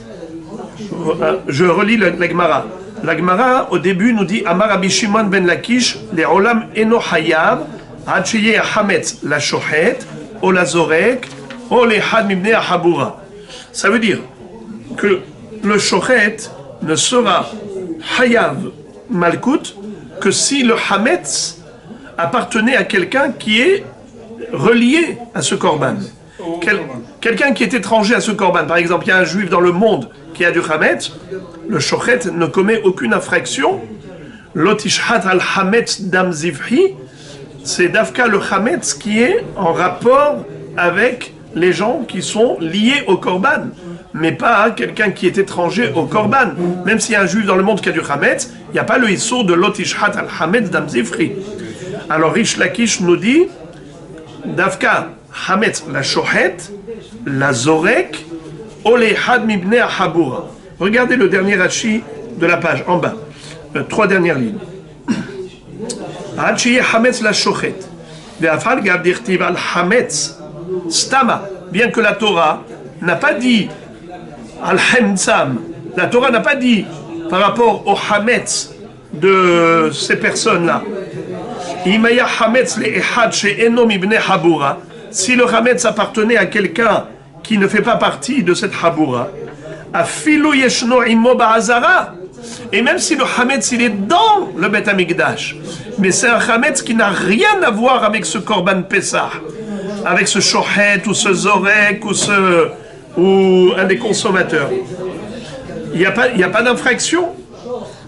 Je relis la Gemara. La Gemara, au début, nous dit Amar Rabbi Shimon ben Lakish, le Olam eno hayav, had sheyehe Hametz la shochet, o la zorek, o le had mibnei habura. Ça veut dire que le shochet ne sera hayav malkout que si le hametz appartenait à quelqu'un qui est relié à ce korban. Quelqu'un qui est étranger à ce korban. Par exemple, il y a un juif dans le monde qui a du hametz, le shochet ne commet aucune infraction. L'otishhat al hametz dam zivhi, c'est dafka le hametz qui est en rapport avec les gens qui sont liés au korban, mais pas quelqu'un qui est étranger au korban. Même s'il y a un juif dans le monde qui a du hametz, il n'y a pas le issour de l'otishhat al hametz dam zifri. Alors Rish Lakish nous dit dafka hametz la shochet, la zorek, ole had mibnei habura. Regardez le dernier Rashi de la page en bas, 3 dernières lignes. Had sheyeh hametz la shochet, ve'afal gab dirtiv al hametz Stama, bien que la Torah n'a pas dit Al-Hemtsam, la Torah n'a pas dit par rapport au Hametz de ces personnes-là. Imaya Hametz le Ehad she'eno mibnei Habura, si le Hametz appartenait à quelqu'un qui ne fait pas partie de cette Habura, Afilu yeshno imo ba'azara, Et même si le Hametz, il est dans le Beth Amikdash, mais c'est un Hametz qui n'a rien à voir avec ce Korban Pessah, avec ce Shochet ou ce Zorek ou un des consommateurs. Il n'y a pas d'infraction.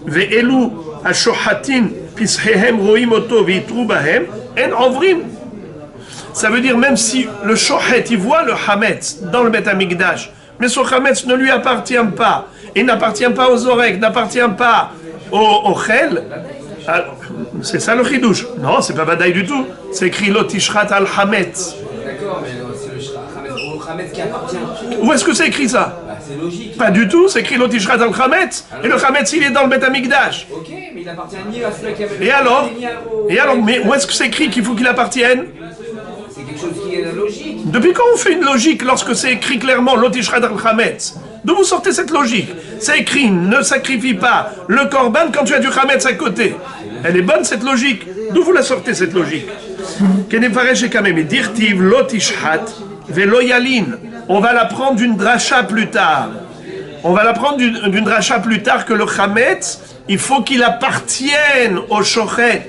Ve'elu ha-shohatin pishehem roim oto ve'itru bahem en ovrim. Ça veut dire même si le Shochet, il voit le Hametz dans le Beth Amikdash, mais ce Hametz ne lui appartient pas, il n'appartient pas aux Zorek, n'appartient pas au Chel, c'est ça le Chidouche. Non, c'est pas Badaï du tout. C'est écrit Lotishrat al Hametz. D'accord, mais c'est le Hametz qui appartient. Où est-ce que c'est écrit ça? C'est logique. Pas du tout, c'est écrit Lotishrat al Hametz. Et le Hametz, il est dans le Beth Amikdash. Ok, mais il appartient ni à celui qui avait. Et alors, mais où est-ce que c'est écrit qu'il faut qu'il appartienne? C'est quelque chose qui est logique. Depuis quand on fait une logique lorsque c'est écrit clairement Lotishrat al Hametz? D'où vous sortez cette logique? C'est écrit, ne sacrifie pas le korban quand tu as du Hametz à côté. Elle est bonne cette logique. D'où vous la sortez cette logique? On va la prendre d'une dracha plus tard. On va la prendre d'une dracha plus tard que le Hametz, il faut qu'il appartienne au Shochet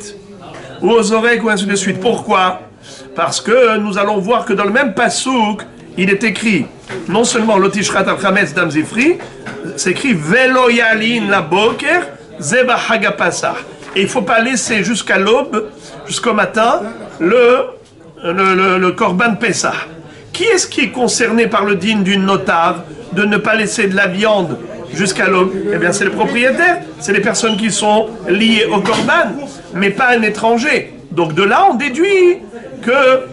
ou aux Zorek ou ainsi de suite. Pourquoi? Parce que nous allons voir que dans le même pasouk, il est écrit non seulement Lotishrat al Hametz dam Zifri, c'est écrit Velo Yalin la Boker Zeba Hagapasah. Et il ne faut pas laisser jusqu'à l'aube, jusqu'au matin, le Korban Pessah. Qui est-ce qui est concerné par le din d'une notave de ne pas laisser de la viande jusqu'à l'aube? Eh bien, c'est le propriétaire, c'est les personnes qui sont liées au Korban, mais pas un étranger. Donc de là, on déduit que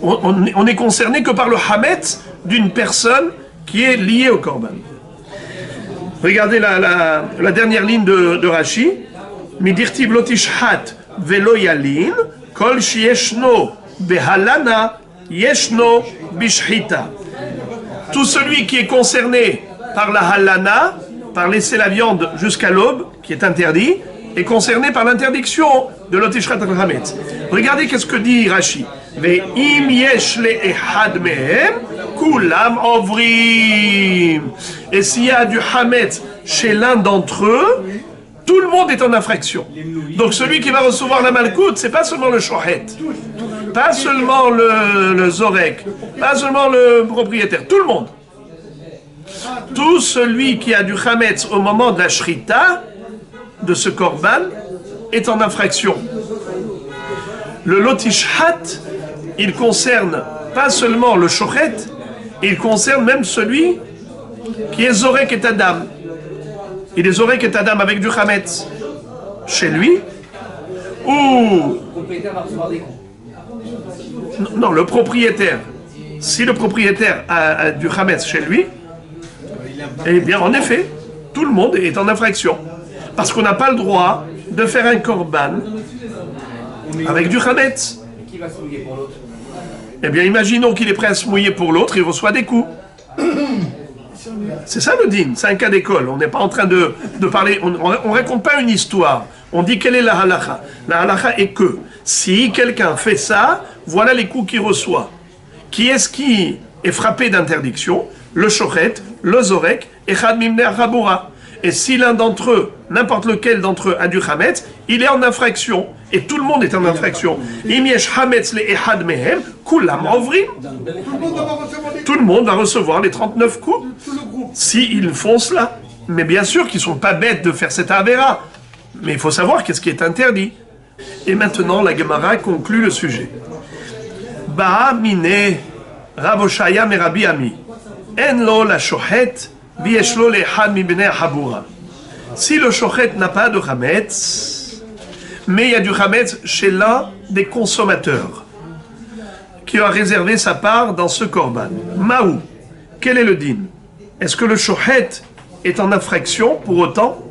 on est concerné que par le Hametz d'une personne qui est liée au Korban. Regardez la dernière ligne de Rashi. Midirtiv lotishhat velo yalin kol shieshno behalana yeshno bishhita. Tout celui qui est concerné par la halana, par laisser la viande jusqu'à l'aube, qui est interdit, est concerné par l'interdiction de lotishrat al-hametz. Regardez qu'est-ce que dit Rashi. Ve'im yesh le'ehad mehem kulam ovrim. Et s'il y a du hametz chez l'un d'entre eux, tout le monde est en infraction. Donc celui qui va recevoir la malkout, c'est pas seulement le shochet, pas seulement le zorek, pas seulement le propriétaire, tout le monde. Tout celui qui a du hametz au moment de la shrita, de ce korban, est en infraction. Le lotishat, il concerne pas seulement le shochet, il concerne même celui qui est zorek et adam. Il est zorek et adam avec du hametz chez lui, ou... Le propriétaire va recevoir des coups. Non, le propriétaire. Si le propriétaire a du hametz chez lui, eh bien, en effet, tout le monde est en infraction. Parce qu'on n'a pas le droit de faire un korban avec du hametz. Qui va se mouiller pour l'autre? Eh bien, imaginons qu'il est prêt à se mouiller pour l'autre, il reçoit des coups. C'est ça le din, c'est un cas d'école. On n'est pas en train de parler, on ne raconte pas une histoire. On dit quelle est la halakha. La halakha est que si quelqu'un fait ça, voilà les coups qu'il reçoit. Qui est-ce qui est frappé d'interdiction? Le shochet, le zorek et chad mimne achabura. Et si l'un d'entre eux, n'importe lequel d'entre eux a du hametz, il est en infraction. Et tout le monde est en infraction. Im yesh hametz le ehad mehem, kulam ovrim. Tout le monde va recevoir les 39 coups s'ils font cela. Mais bien sûr qu'ils ne sont pas bêtes de faire cette avéra. Mais il faut savoir qu'est-ce qui est interdit. Et maintenant, la Gemara conclut le sujet. Ba'a mine Rav Oshaya me Rabbi Ami. En lo la shochet, v'yesh lo le'echad mibnei habura. Si le shochet n'a pas de hametz, mais il y a du hametz chez l'un des consommateurs qui a réservé sa part dans ce korban. Maou, quel est le din? Est-ce que le shochet est en infraction pour autant?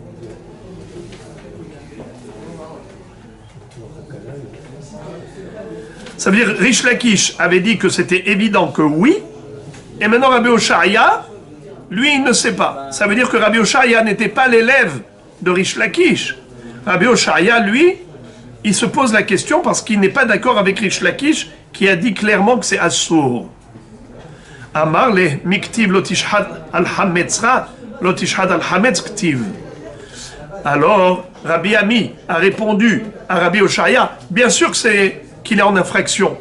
Ça veut dire, Rish Lakish avait dit que c'était évident que oui, et maintenant Rabbi Oshaya, lui, il ne sait pas. Ça veut dire que Rabbi Oshaya n'était pas l'élève de Rish Lakish. Rabbi Oshaya, lui, il se pose la question parce qu'il n'est pas d'accord avec Rish Lakish qui a dit clairement que c'est assour. Amar le miktiv lotishhat al hametzra lo tishhad al hametz ktiv. Alors, Rabbi Ami a répondu à Rabbi Oshaya, bien sûr que c'est qu'il est en infraction,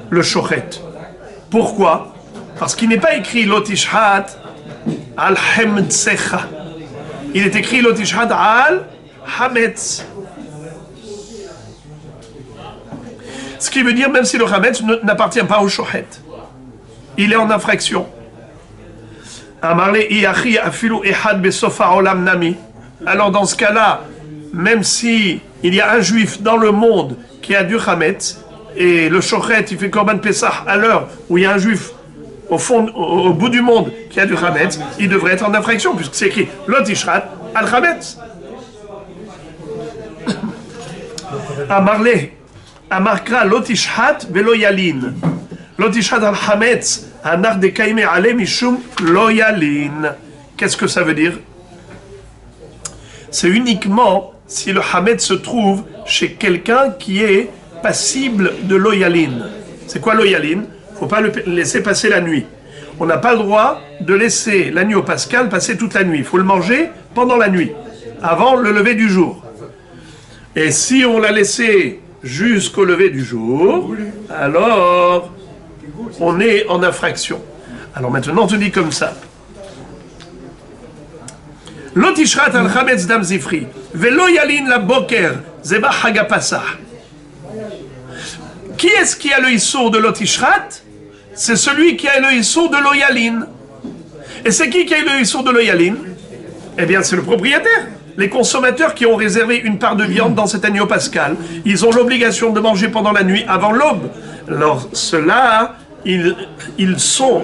le shochet. Pourquoi? Parce qu'il n'est pas écrit lo tishhad al hemtsecha. Il est écrit lo tishhad al hametz. Ce qui veut dire, même si le hametz n'appartient pas au shochet, il est en infraction. Alors dans ce cas-là, même si il y a un juif dans le monde qui a du hametz, et le shochet, il fait korban pesach à l'heure où il y a un juif au bout du monde qui a du hametz, il devrait être en infraction, puisque c'est écrit lo tishrat al hametz. Amarle, amarkra lo tishhat velo yalin. Lo tishhat al hametz anar de kaime ale mishum lo yalin. Qu'est-ce que ça veut dire? C'est uniquement si le hametz se trouve chez quelqu'un qui est passible de l'oyaline. C'est quoi l'oyaline? Il ne faut pas le laisser passer la nuit. On n'a pas le droit de laisser l'agneau pascal passer toute la nuit. Il faut le manger pendant la nuit, avant le lever du jour. Et si on l'a laissé jusqu'au lever du jour, alors on est en infraction. Alors maintenant, on te dit comme ça. Lo tishrat al chametz dam zifri, velo yalin la boker, zeba hagapasah. Qui est-ce qui a le issour de lo tishrat? C'est celui qui a le issour de lo yalin. Et c'est qui a le issour de lo yalin? Eh bien, c'est le propriétaire. Les consommateurs qui ont réservé une part de viande dans cet agneau pascal, ils ont l'obligation de manger pendant la nuit avant l'aube. Alors, ceux-là, ils sont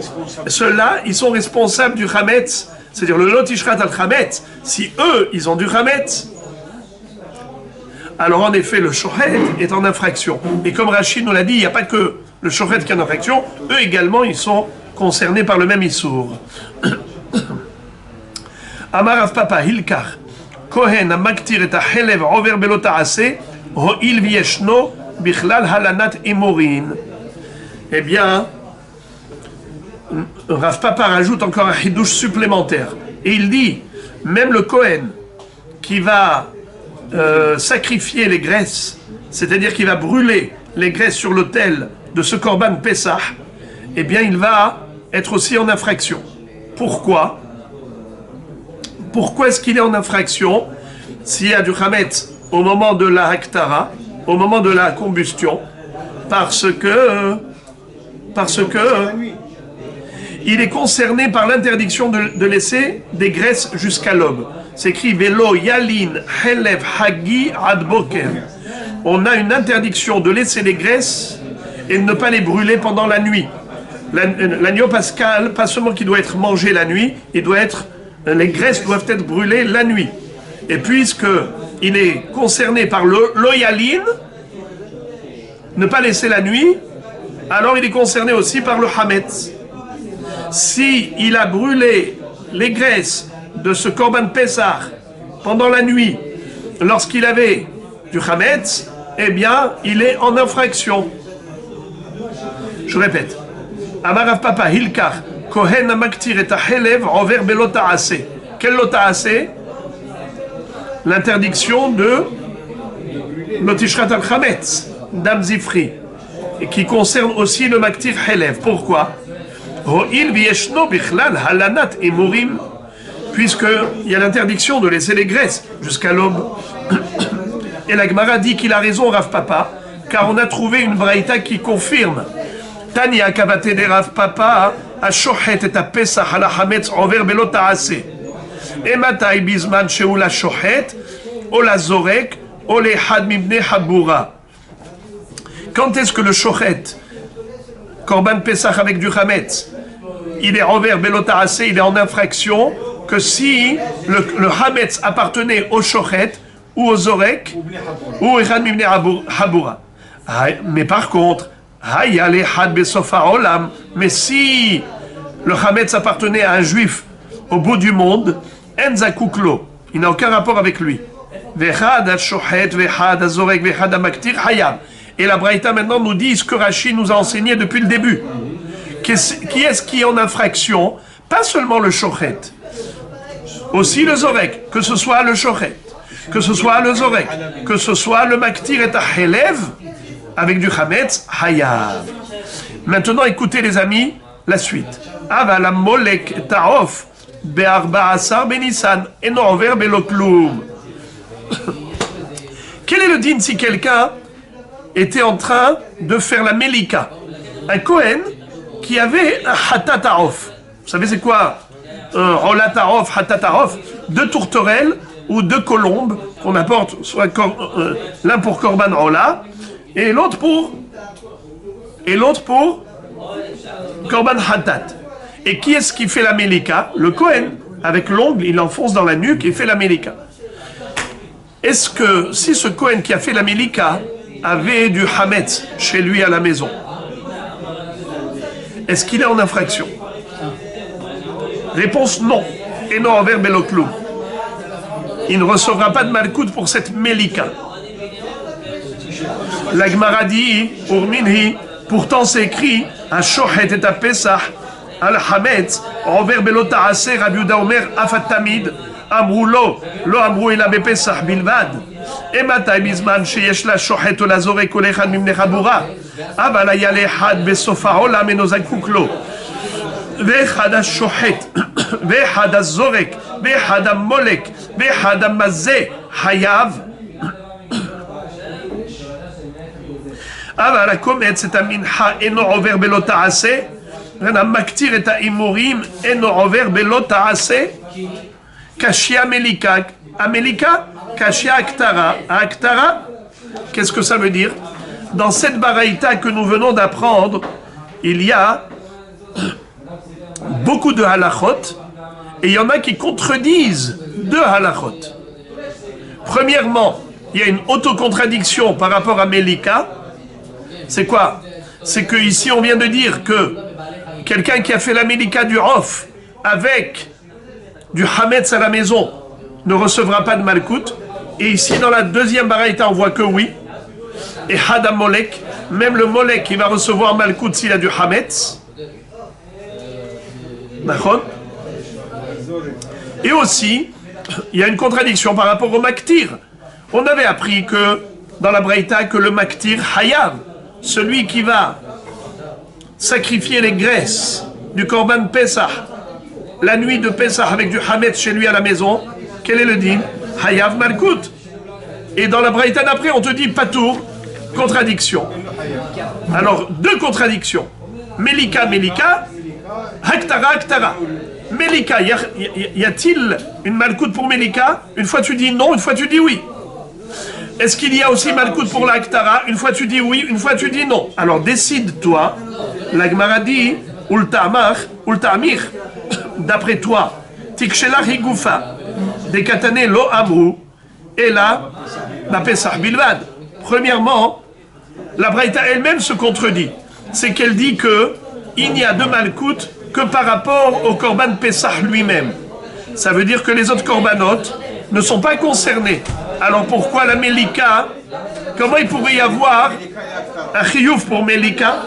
responsables du chametz. C'est-à-dire le lo tishrat al chametz, si eux, ils ont du chametz, alors en effet, le shochet est en infraction. Et comme Rachid nous l'a dit, il n'y a pas que le shochet qui est en infraction, eux également, ils sont concernés par le même issour. Amar Rav Papa Hilkar, Kohen amaktir et halev over belo ta'ase, ho'il vieshno bichlal halanat emorin. Eh bien, Rav Papa rajoute encore un chidouche supplémentaire. Et il dit, même le Kohen qui va sacrifier les graisses, c'est-à-dire qu'il va brûler les graisses sur l'autel de ce korban Pesach, eh bien il va être aussi en infraction. Pourquoi? Pourquoi est-ce qu'il est en infraction s'il y a du chametz au moment de la haktara, au moment de la combustion? Parce que il est concerné par l'interdiction de laisser des graisses jusqu'à l'aube. C'est écrit Velo Yalin Helev Hagi Ad Boker. On a une interdiction de laisser les graisses et de ne pas les brûler pendant la nuit. L'agneau pascal, pas seulement qu'il doit être mangé la nuit, les graisses doivent être brûlées la nuit. Et puisque il est concerné par l'oyaline, ne pas laisser la nuit, alors il est concerné aussi par le hametz. Si il a brûlé les graisses de ce korban Pesach pendant la nuit, lorsqu'il avait du chametz, eh bien, il est en infraction. Je répète. Amar Rav Papa Hilkar, Kohen amaktir et halev over belo ta'ase. Quel lo ta'ase? L'interdiction de lo tishrat al chametz, dam zifri, et qui concerne aussi le maktir halev. Pourquoi? Ho'il vieshno bichlal halanat emorim, puisqu'il y a l'interdiction de laisser les graisses jusqu'à l'aube. Et la Gemara dit qu'il a raison, Rav Papa, car on a trouvé une braïta qui confirme. Tania kavate de Rav Papa, a shochet et a pesach ala hametz over belo ta'ase. Et matai bizman shehu la shochet, o la zorek, o le had mibne habura. Quand est-ce que le shochet, korban pesach avec du hametz, il est over belo ta'ase, il est en infraction, que si le hametz appartenait au shochet, ou au zorek, ou au had mibne habura. Mais par contre, mais si le hametz appartenait à un juif au bout du monde, il n'a aucun rapport avec lui. Et la Braïta maintenant nous dit ce que Rashi nous a enseigné depuis le début. Qui est-ce qui est en infraction? Pas seulement le shochet. Aussi le zorek, que ce soit le shochet, que ce soit le zorek, que ce soit le maktir et helev, avec du chametz, hayav. Maintenant, écoutez les amis, la suite. Aval molek ta'of be'arba asar benissan eno over belo kloum. Quel est le din si quelqu'un était en train de faire la melika? Un Kohen qui avait un hatata'of. Vous savez c'est quoi? Rolata'of, hatata'of, deux tourterelles ou deux colombes qu'on apporte, soit l'un pour korban rola et l'autre pour korban hatat. Et qui est-ce qui fait la melika? Le Kohen. Avec l'ongle, il enfonce dans la nuque et fait la melika. Est-ce que si ce Kohen qui a fait la melika avait du hametz chez lui à la maison, est-ce qu'il est en infraction? Réponse non. Et non envers Beloklou. Il ne recevra pas de malkout pour cette melika. La Gemara dit, Urminhi, pourtant c'est écrit, à Shochet et à Pesach, al hametz, envers Belotaase, Rabbi Yehuda Omer, Afat Tamid, אמרו לא אמרו אלא בפסח בלבד. מתי בזמן שיש לה שוחט או לזורק כל אחד מבני חבורה, אבל היה לאחד בסוף העולם אינו זקוק לו, ואחד השוחט ואחד הזורק ואחד המולק ואחד המזה חייב. אבל הקומץ את המנחה אינו עובר בלא תעשה, המקטיר את האימורים אינו עובר בלא תעשה. Kashia Melika. Amelika, Kashia Aktara. Aktara, qu'est-ce que ça veut dire? Dans cette baraïta que nous venons d'apprendre, il y a beaucoup de halachot, et il y en a qui contredisent deux halachot. Premièrement, il y a une autocontradiction par rapport à Melika. C'est quoi? C'est que ici on vient de dire que quelqu'un qui a fait la Melika du Rof avec du hametz à la maison ne recevra pas de malkout. Et ici dans la deuxième baraïta on voit que oui. Et hadam molek, même le molek il va recevoir malkout s'il a du hametz. D'accord. Et aussi il y a une contradiction par rapport au maktir. On avait appris que dans la baraïta que le maktir hayav, celui qui va sacrifier les graisses du korban Pesach la nuit de Pesach avec du hametz chez lui à la maison, quel est le din? Hayav malkout. Et dans la braïta d'après, on te dit patour, contradiction. Alors, deux contradictions. Melika, Melika, Haktara, Haktara. Melika, y a-t-il une malkout pour Melika? Une fois tu dis non, une fois tu dis oui. Est-ce qu'il y a aussi malkout pour la Haktara? Une fois tu dis oui, une fois tu dis non. Alors décide-toi. La Gemara dit, Ultamir, d'après toi, Tikshela Higoufa, des katané lo amrou, et là, la Pesach Bilvad. Premièrement, la Braïta elle-même se contredit. C'est qu'elle dit que il n'y a de malkout que par rapport au Korban Pesach lui-même. Ça veut dire que les autres Korbanot ne sont pas concernés. Alors pourquoi la Melika? Comment il pourrait y avoir un chiyuv pour Melika?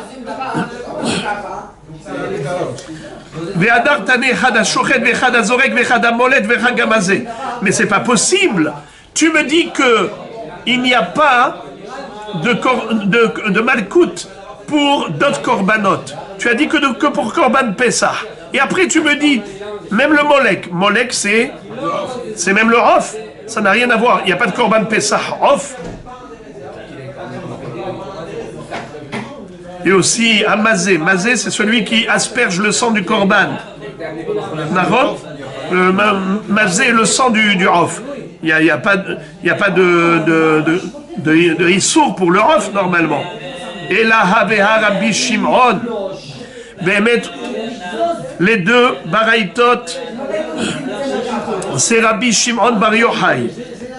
Mais c'est pas possible. Tu me dis que il n'y a pas de malkout pour d'autres korbanot. Tu as dit que pour korban Pesach. Et après tu me dis, même le molek. Molek c'est même le rof. Ça n'a rien à voir. Il n'y a pas de korban Pesach rof. Et aussi Amazé. Mazé, c'est celui qui asperge le sang du korban. Nahot, Mazé, le sang du rof. Il n'y a pas de issour pour le rof normalement. Et là, Haveha Rabbi Shimon. Les deux baraïtot, c'est Rabbi Shimon Bar Yochai.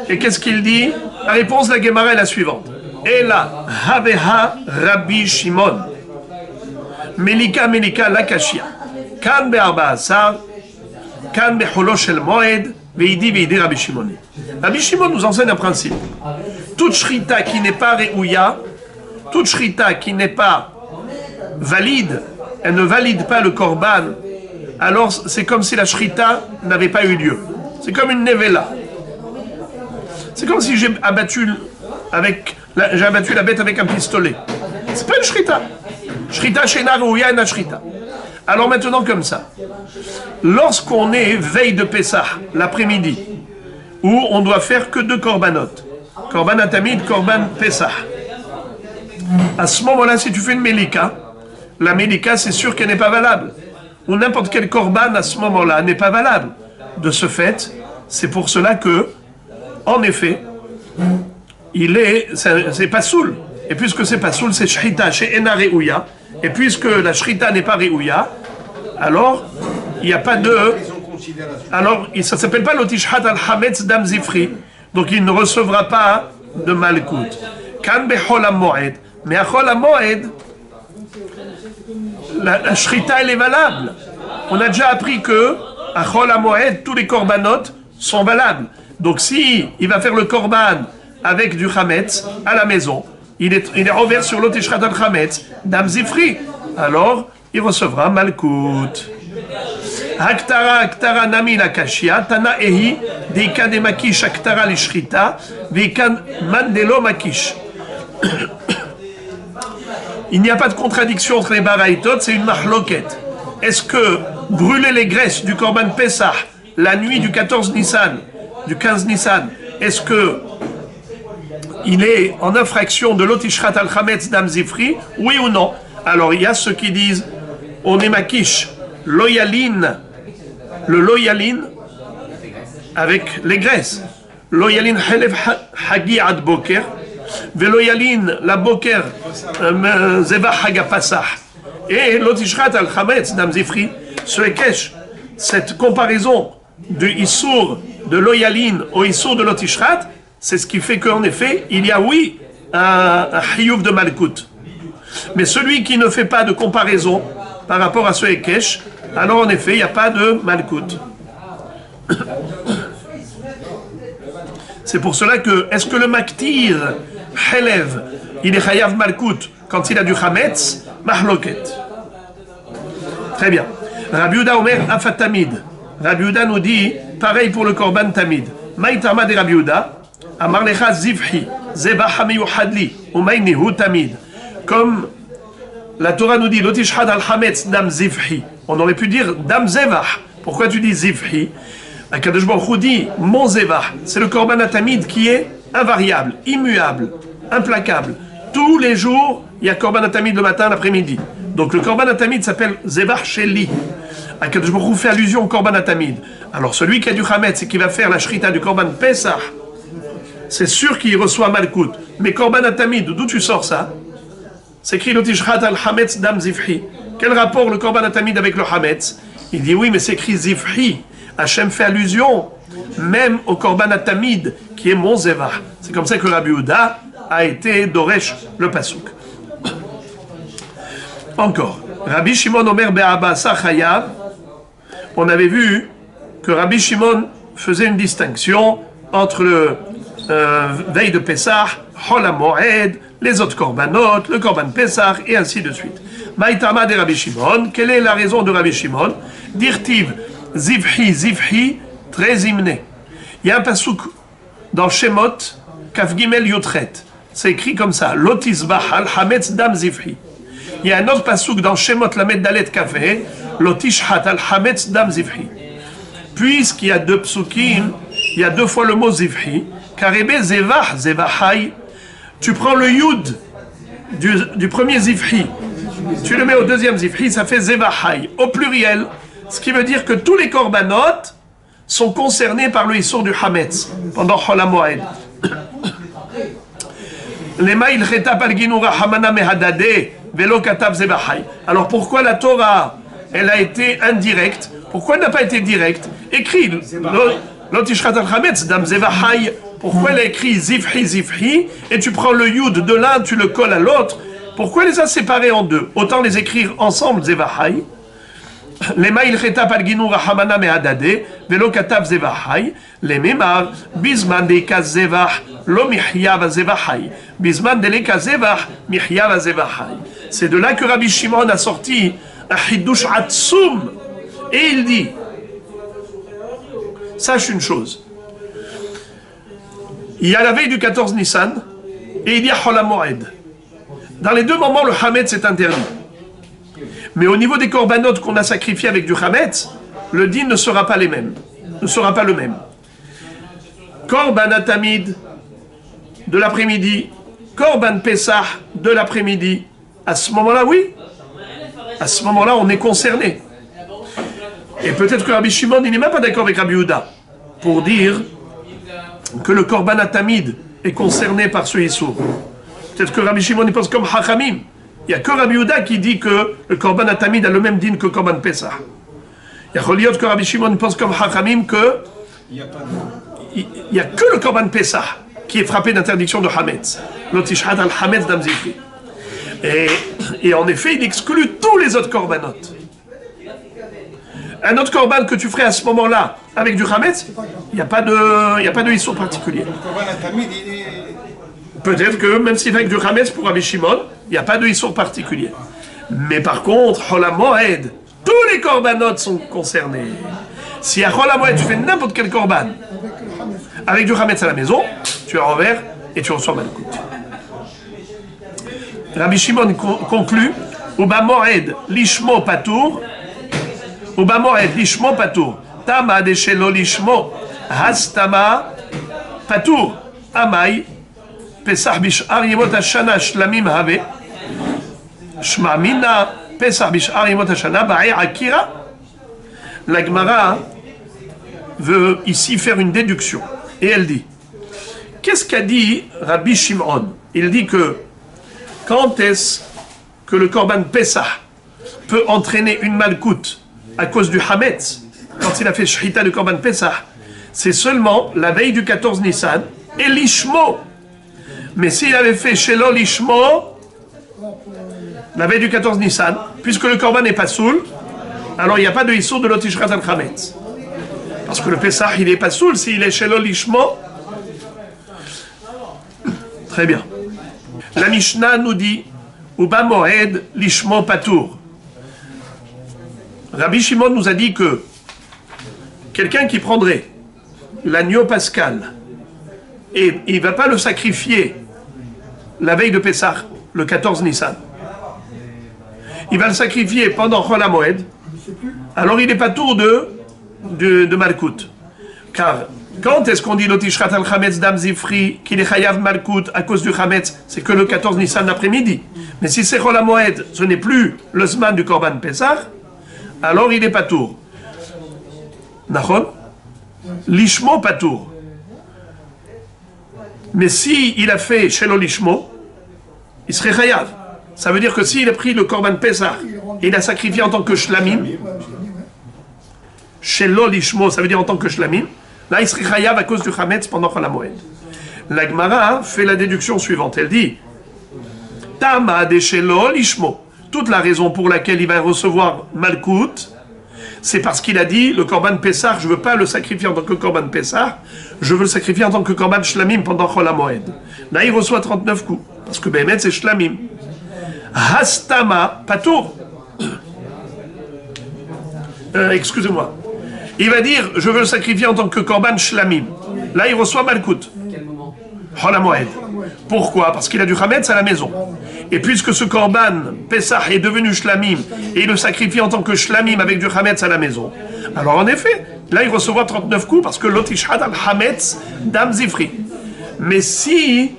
Et qu'est-ce qu'il dit? La réponse de la Gemara est la suivante. Et là, Haveha Rabbi Shimon. Melika la kashia. Kan be'arba asar, kan be'cholo shel moed, ve'idi Rabbi Shimon. Rabbi Shimon nous enseigne un principe. Toute shrita qui n'est pas réouya, toute shrita qui n'est pas valide, elle ne valide pas le korban, alors c'est comme si la shrita n'avait pas eu lieu. C'est comme une nevela. C'est comme si j'ai abattu la bête avec un pistolet. C'est pas une shrita. Shrita shena reouya ena shrita. Alors maintenant comme ça, lorsqu'on est veille de Pessah, l'après-midi, où on doit faire que 2 korbanot, korban atamid, korban Pessah. À ce moment-là, si tu fais une mélika, la mélika, c'est sûr qu'elle n'est pas valable. Ou n'importe quel korban à ce moment-là n'est pas valable. De ce fait, c'est pour cela que, en effet, c'est pas soul. Et puisque c'est pas soul, c'est shrita chez ena reouya. Et puisque la shrita n'est pas reouya, alors il n'y a pas de. Alors ça s'appelle pas l'otishhat al hametz dam zifri. Donc il ne recevra pas de malkout. Kan bechol hamoed. Mais à chol hamoed, la shrita elle est valable. On a déjà appris que à chol hamoed, tous les korbanot sont valables. Donc si il va faire le korban avec du chametz à la maison, il est envers sur l'otishrat al chametz dam zifri. Alors il recevra malkout. Haktara nami la kashia, tana ehi, deika de makish haktara li shrita, veikan mandelo makish. Il n'y a pas de contradiction entre les baraïtot, c'est une mahloket. Est-ce que brûler les graisses du korban Pessah la nuit du 14 Nissan, du 15 Nissan, est-ce que il est en infraction de l'otishrat al chametz dam zifri, oui ou non? Alors il y a ceux qui disent on est makish, loyaline, le loyaline avec les graisses. Loyaline helef hagi ad boker, veloyaline la boker zeva haga pasah. Et l'otishrat al chametz dam zifri, ce ekesh, cette comparaison du issour de loyaline au issour de l'otishrat, c'est ce qui fait qu'en effet, il y a oui un chiyuv de malkout. Mais celui qui ne fait pas de comparaison par rapport à ce Ekesh, alors en effet, il n'y a pas de malkout. C'est pour cela que, est-ce que le maktir, Helev, il est chayav malkout quand il a du chametz, mahloket? Très bien. Rabbi Yehuda Omer afatamid. Rabbi Yehuda nous dit, pareil pour le korban tamid. Maïtama de Rabbi Yehuda, amar lecha zivhi, zebach hamiyuhadli, umaynihu tamid. Comme la Torah nous dit, l'otishhad al hametz dam zivhi. On aurait pu dire dam zevah. Pourquoi tu dis zivhi? Akadosh Baruch Hu dit mon zevah. C'est le korban atamid qui est invariable, immuable, implacable. Tous les jours, il y a korban atamid le matin, l'après-midi. Donc le korban atamid s'appelle zevah sheli. Akadosh Baruch Hu fait allusion au korban atamid. Alors celui qui a du hametz et qui va faire la shrita du korban pesach, c'est sûr qu'il reçoit malkout. Mais korban atamid, d'où tu sors ça? C'est écrit l'otishrat al hametz dam zivhi. Quel rapport le korban atamid avec le hametz? Il dit oui, mais c'est écrit zivhi. Hachem fait allusion même au korban atamid qui est mon zevah. C'est comme ça que Rabbi Yehuda a été doresh le pasuk. Encore, Rabbi Shimon Omer be'aba chayav. On avait vu que Rabbi Shimon faisait une distinction entre le veille de Pessah, Chol HaMoed, les autres korbanot, le korban Pessah, et ainsi de suite. Maïtama de Rabbi Shimon, quelle est la raison de Rabbi Shimon? Dirtiv, zivhi, zivhi, très imné. Il y a un pasouk dans Shemot, Kaf Gimel Yotret. C'est écrit comme ça, Lotisbah al hametz dam zivhi. Il y a un autre pasouk dans Shemot Lamed Dalet Kafé, Lotishat al hametz dam zivhi. Puisqu'il y a 2 psukim, il y a 2 fois le mot zivhi, Karebe zevah, zevahai. Tu prends le yud du premier zivhi, tu le mets au deuxième zivhi, ça fait zevahai, au pluriel. Ce qui veut dire que tous les korbanot sont concernés par le issour du hametz pendant Chol HaMoed. Alors pourquoi la Torah, elle a été indirecte? Pourquoi elle n'a pas été directe? Écrit l'otishrat al hametz dam zevahai. Pourquoi elle a écrit zivhi zivhi et tu prends le yud de l'un, tu le colles à l'autre? Pourquoi les a séparés en 2? Autant les écrire ensemble zevahai. Les maïl chetap al ginu rahamana mehadade velo katav zevahai. Les memar bisman de kazevah lo mihyav zevahai. Bisman de lekazevah mihyav zevahai. C'est de là que Rabbi Shimon a sorti un hidush atsum et il dit sache une chose. Il y a la veille du 14 Nissan et il y a Chol HaMoed. Dans les deux moments, le Hametz est interdit. Mais au niveau des korbanot qu'on a sacrifiés avec du Hametz, le din ne sera pas les mêmes. Ne sera pas le même. Korban Atamid de l'après-midi, Korban Pessah de l'après-midi. À ce moment-là, oui. À ce moment-là, on est concerné. Et peut-être que Rabbi Shimon, il n'est même pas d'accord avec Rabbi Yehuda pour dire que le Korban Atamid est concerné par ce Issour. Peut-être que Rabbi Shimon, il pense comme Hachamim. Il n'y a que Rabbi Yehuda qui dit que le Korban Atamid a le même din que Korban Pessah. Il y a que Rabbi Shimon pense comme Hachamim que il n'y a que le Korban Pessah qui est frappé d'interdiction de Hametz. L'otishad al Hametz d'Amzifri. Et en effet, il exclut tous les autres korbanot. Un autre korban que tu ferais à ce moment-là avec du Hametz, il n'y a pas de issue particulier. Peut-être que même si avec du Hametz pour Rabbi Shimon, il n'y a pas de issue particulier. Mais par contre, Chol HaMoed, tous les korbanot sont concernés. Si à Chol HaMoed tu fais n'importe quel korban avec du Hametz à la maison, tu es envers et tu reçois Malkout. Rabbi Shimon conclut Uba Moed Lishmo Patour, Uba Moed Lishmo Patour, Tama de Shelo Lishmo, Hastama Patour, Amai, Pesach Bishar Yemot Hashana Shlamim Have, Shma Mina, Pesach Bishar Yemot Hashana, Ba'i Akira. La Gemara veut ici faire une déduction. Et elle dit, qu'est-ce qu'a dit Rabbi Shimon? Il dit que quand est-ce que le Korban Pessah peut entraîner une malkout à cause du Hametz, quand il a fait Shechita de Korban Pessah, c'est seulement la veille du 14 Nissan et l'Ishmo. Mais s'il avait fait Shelo l'Ishmo, la veille du 14 Nissan, puisque le Korban n'est pas soul, alors il n'y a pas de Issour de l'Otishrat al Hametz. Parce que le Pessah, il n'est pas soul s'il est Shelo l'Ishmo. Très bien. La Mishnah nous dit Uba Moed Lishmo Patour. Rabbi Shimon nous a dit que quelqu'un qui prendrait l'agneau pascal et il ne va pas le sacrifier la veille de Pessah, le 14 Nissan, il va le sacrifier pendant Chol HaMoed, alors il n'est pas tour de Malkout. Car quand est-ce qu'on dit l'otishrat al Hametz dam zifri qu'il est chayav Malkout à cause du Hametz? C'est que le 14 Nissan l'après-midi. Mais si c'est Chol HaMoed, ce n'est plus le Zman du Korban Pessah, alors il est patour. Nachon? Lishmo patour. Mais si il a fait Shelo Lishmo, il serait chayav. Ça veut dire que s'il a pris le Korban Pessah et il a sacrifié en tant que shlamim, Shelo Lishmo, ça veut dire en tant que shlamim, là il serait chayav à cause du Hametz pendant Chol HaMoed. La Gemara fait la déduction suivante. Elle dit Tama de Shelo Lishmo. Toute la raison pour laquelle il va recevoir Malkout, c'est parce qu'il a dit le Korban Pessah, je ne veux pas le sacrifier en tant que Korban Pessah, je veux le sacrifier en tant que Korban Shlamim pendant Chol HaMoed. Là, il reçoit 39 coups, parce que Bémet, c'est Shlamim. Hastama Patour. Excusez-moi. Il va dire, je veux le sacrifier en tant que Korban Shlamim. Là, il reçoit Malkout. Quel moment? Chol HaMoed. Pourquoi? Parce qu'il a du Hametz à la maison. Et puisque ce Korban Pessah est devenu Shlamim, et il le sacrifie en tant que Shlamim avec du Hametz à la maison, alors en effet, là il recevra 39 coups parce que l'Otishad al Hametz dam Zifri. Mais si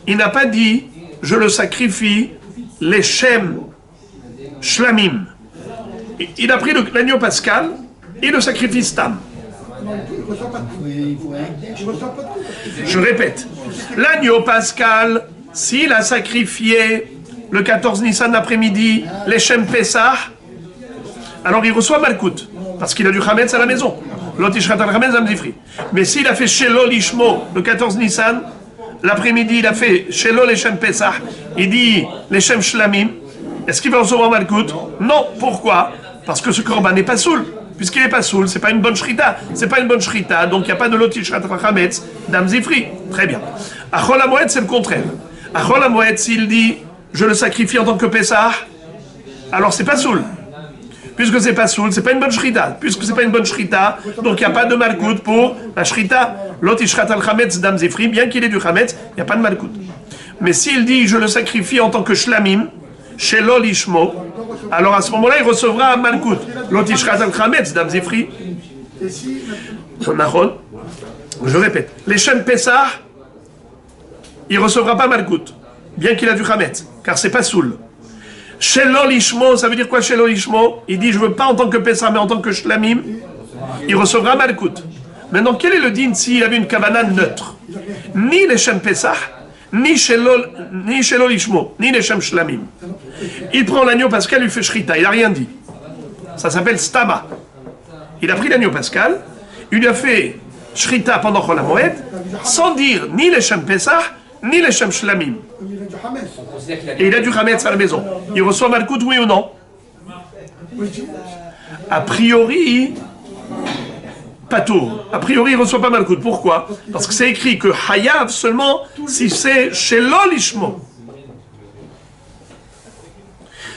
il n'a pas dit je le sacrifie les Shem Shlamim, il a pris l'agneau pascal et le sacrifie Stam. Je répète, l'agneau pascal, s'il a sacrifié le 14 Nissan l'après-midi, les Shem Pessah, alors il reçoit Malkout, parce qu'il a du Hametz à la maison. L'Otishrat al Hametz am Zifri. Mais s'il a fait Shelo Lishmo le 14 Nissan, l'après-midi il a fait Shelo les Shem Pessah, il dit les Shem Shlamim, est-ce qu'il va recevoir Malkout? Non. Pourquoi? Parce que ce korban n'est pas soul. Puisqu'il n'est pas soul, c'est pas une bonne shrita. C'est pas une bonne shrita, donc il n'y a pas de l'Otishrat al Hametz dam Zifri. Très bien. À Chol HaMoed, c'est le contraire. À Chol HaMoed, s'il dit je le sacrifie en tant que Pessah, alors c'est pas soul. Puisque c'est pas soul, c'est pas une bonne shrita. Puisque c'est pas une bonne shrita, donc il n'y a pas de malkout pour la shrita. L'autre ishrat al chametz dam zifri, bien qu'il ait du chametz, il n'y a pas de malkout. Mais s'il dit je le sacrifie en tant que shlamim, shelo lishmo, alors à ce moment-là il recevra un malkout. L'autre ishrat al chametz dam zifri. Je répète, les Shem Pessah, il ne recevra pas malkout, bien qu'il a du chametz, car c'est pas soul. Shelo lishmo, ça veut dire quoi Shelo lishmo? Il dit je veux pas en tant que Pessah, mais en tant que shlamim, il recevra malkout. Maintenant, quel est le din s'il avait une kavana neutre? Ni les Shem Pessah, ni Shelo lishmo, ni les Shem shlamim. Il prend l'agneau pascal, il fait shrita, il n'a rien dit. Ça s'appelle stama. Il a pris l'agneau pascal, il lui a fait shrita pendant Chol HaMoed, sans dire ni les Shem Pessah, ni les Shem shlamim. Et il a du chametz à la maison. Il reçoit malkout, oui ou non? A priori, patour. A priori, il ne reçoit pas malkout. Pourquoi? Parce que c'est écrit que hayav seulement si c'est shelo lishmo.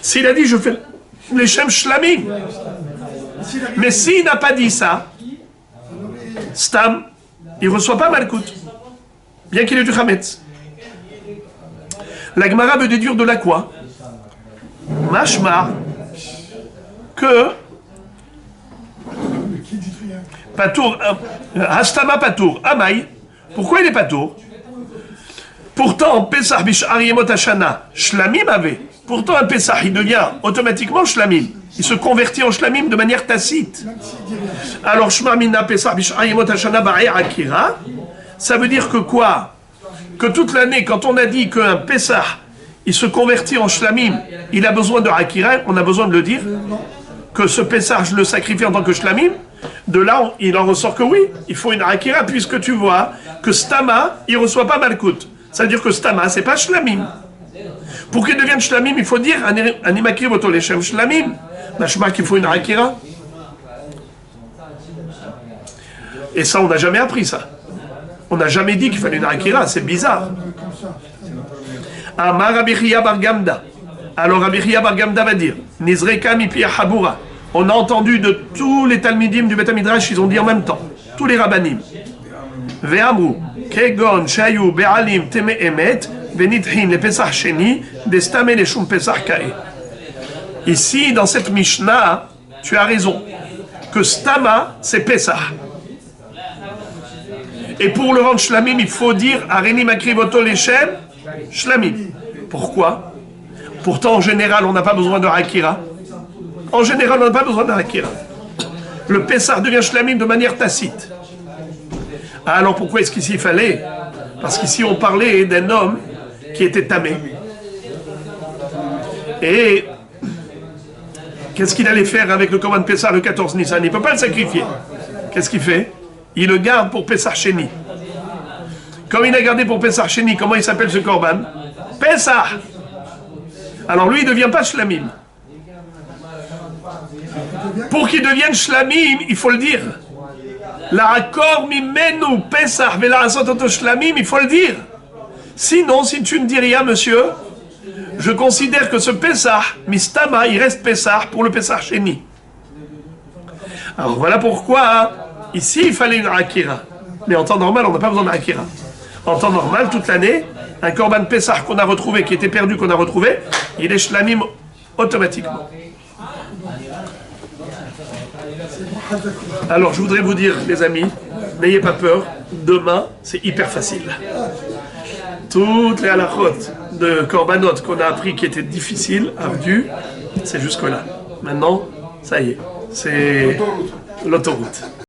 S'il a dit je fais les Shem shlamim, mais s'il n'a pas dit ça, stam, il ne reçoit pas malkout, bien qu'il ait du chametz. La Gemara veut déduire de là quoi? Mashma que Patour, Hastama Patour, Amaï. Pourquoi il est Patour? Pourtant, Pesach Bish'ar Yemot Hashana, Shlamim avait. Pourtant, un Pesach, il devient automatiquement Shlamim. Il se convertit en Shlamim de manière tacite. Alors, Shma Mina Pesach Bish'ar Yemot Hashana Ba'e Akira, ça veut dire que quoi? Que toute l'année, quand on a dit qu'un Pessah, il se convertit en Shlamim, il a besoin de Hakira, on a besoin de le dire, que ce Pessah, je le sacrifie en tant que Shlamim, de là, il en ressort que oui, il faut une Hakira, puisque tu vois que Stama, il ne reçoit pas Malkout. Ça veut dire que Stama, c'est pas Shlamim. Pour qu'il devienne Shlamim, il faut dire Animakri Voto Leshem Shlamim. Machma qu'il faut une Hakira. Et ça, on n'a jamais appris ça. On n'a jamais dit qu'il fallait une Akira, c'est bizarre. Amar Rabbi Chia bar Gamda. Alors Rabbi Chia bar Gamda va dire Nizreka mipi habura. On a entendu de tous les Talmidim du Beth Midrash, ils ont dit en même temps, tous les Rabbanim. Ve'amru, Kegon, Shayu, Be'alim, Teme Emet, Venithin, le Pesach Sheni, Destame le Shum Pesach Kae. Ici, dans cette Mishnah, tu as raison, que Stama, c'est Pesach. Et pour le rendre shlamim, il faut dire Areni makrivoto leshem shlamim. Pourquoi? Pourtant, en général, on n'a pas besoin de hakira. En général, on n'a pas besoin de hakira. Le Pessah devient shlamim de manière tacite. Alors pourquoi est-ce qu'ici il fallait? Parce qu'ici on parlait d'un homme qui était tamé. Et qu'est-ce qu'il allait faire avec le Korban Pessah le 14 Nissan? Il ne peut pas le sacrifier. Qu'est-ce qu'il fait? Il le garde pour Pessah Sheni. Comme il a gardé pour Pessah Sheni, comment il s'appelle ce Korban? Pessah. Alors lui, il ne devient pas Shlamim. Pour qu'il devienne Shlamim, il faut le dire. La akor mimenu Pessah vela asototo Shlamim, il faut le dire. Sinon, si tu ne dis rien, monsieur, je considère que ce Pessah, Mistama, il reste Pessah pour le Pessah Sheni. Alors voilà pourquoi... Ici, il fallait une Akira. Mais en temps normal, on n'a pas besoin d'Akira. En temps normal, toute l'année, un Korban Pessah qu'on a retrouvé, qui était perdu, qu'on a retrouvé, il est shlamim automatiquement. Alors, je voudrais vous dire, les amis, n'ayez pas peur, demain, c'est hyper facile. Toutes les halachot de Korbanot qu'on a appris qui étaient difficiles, ardus, c'est jusque-là. Maintenant, ça y est, c'est l'autoroute.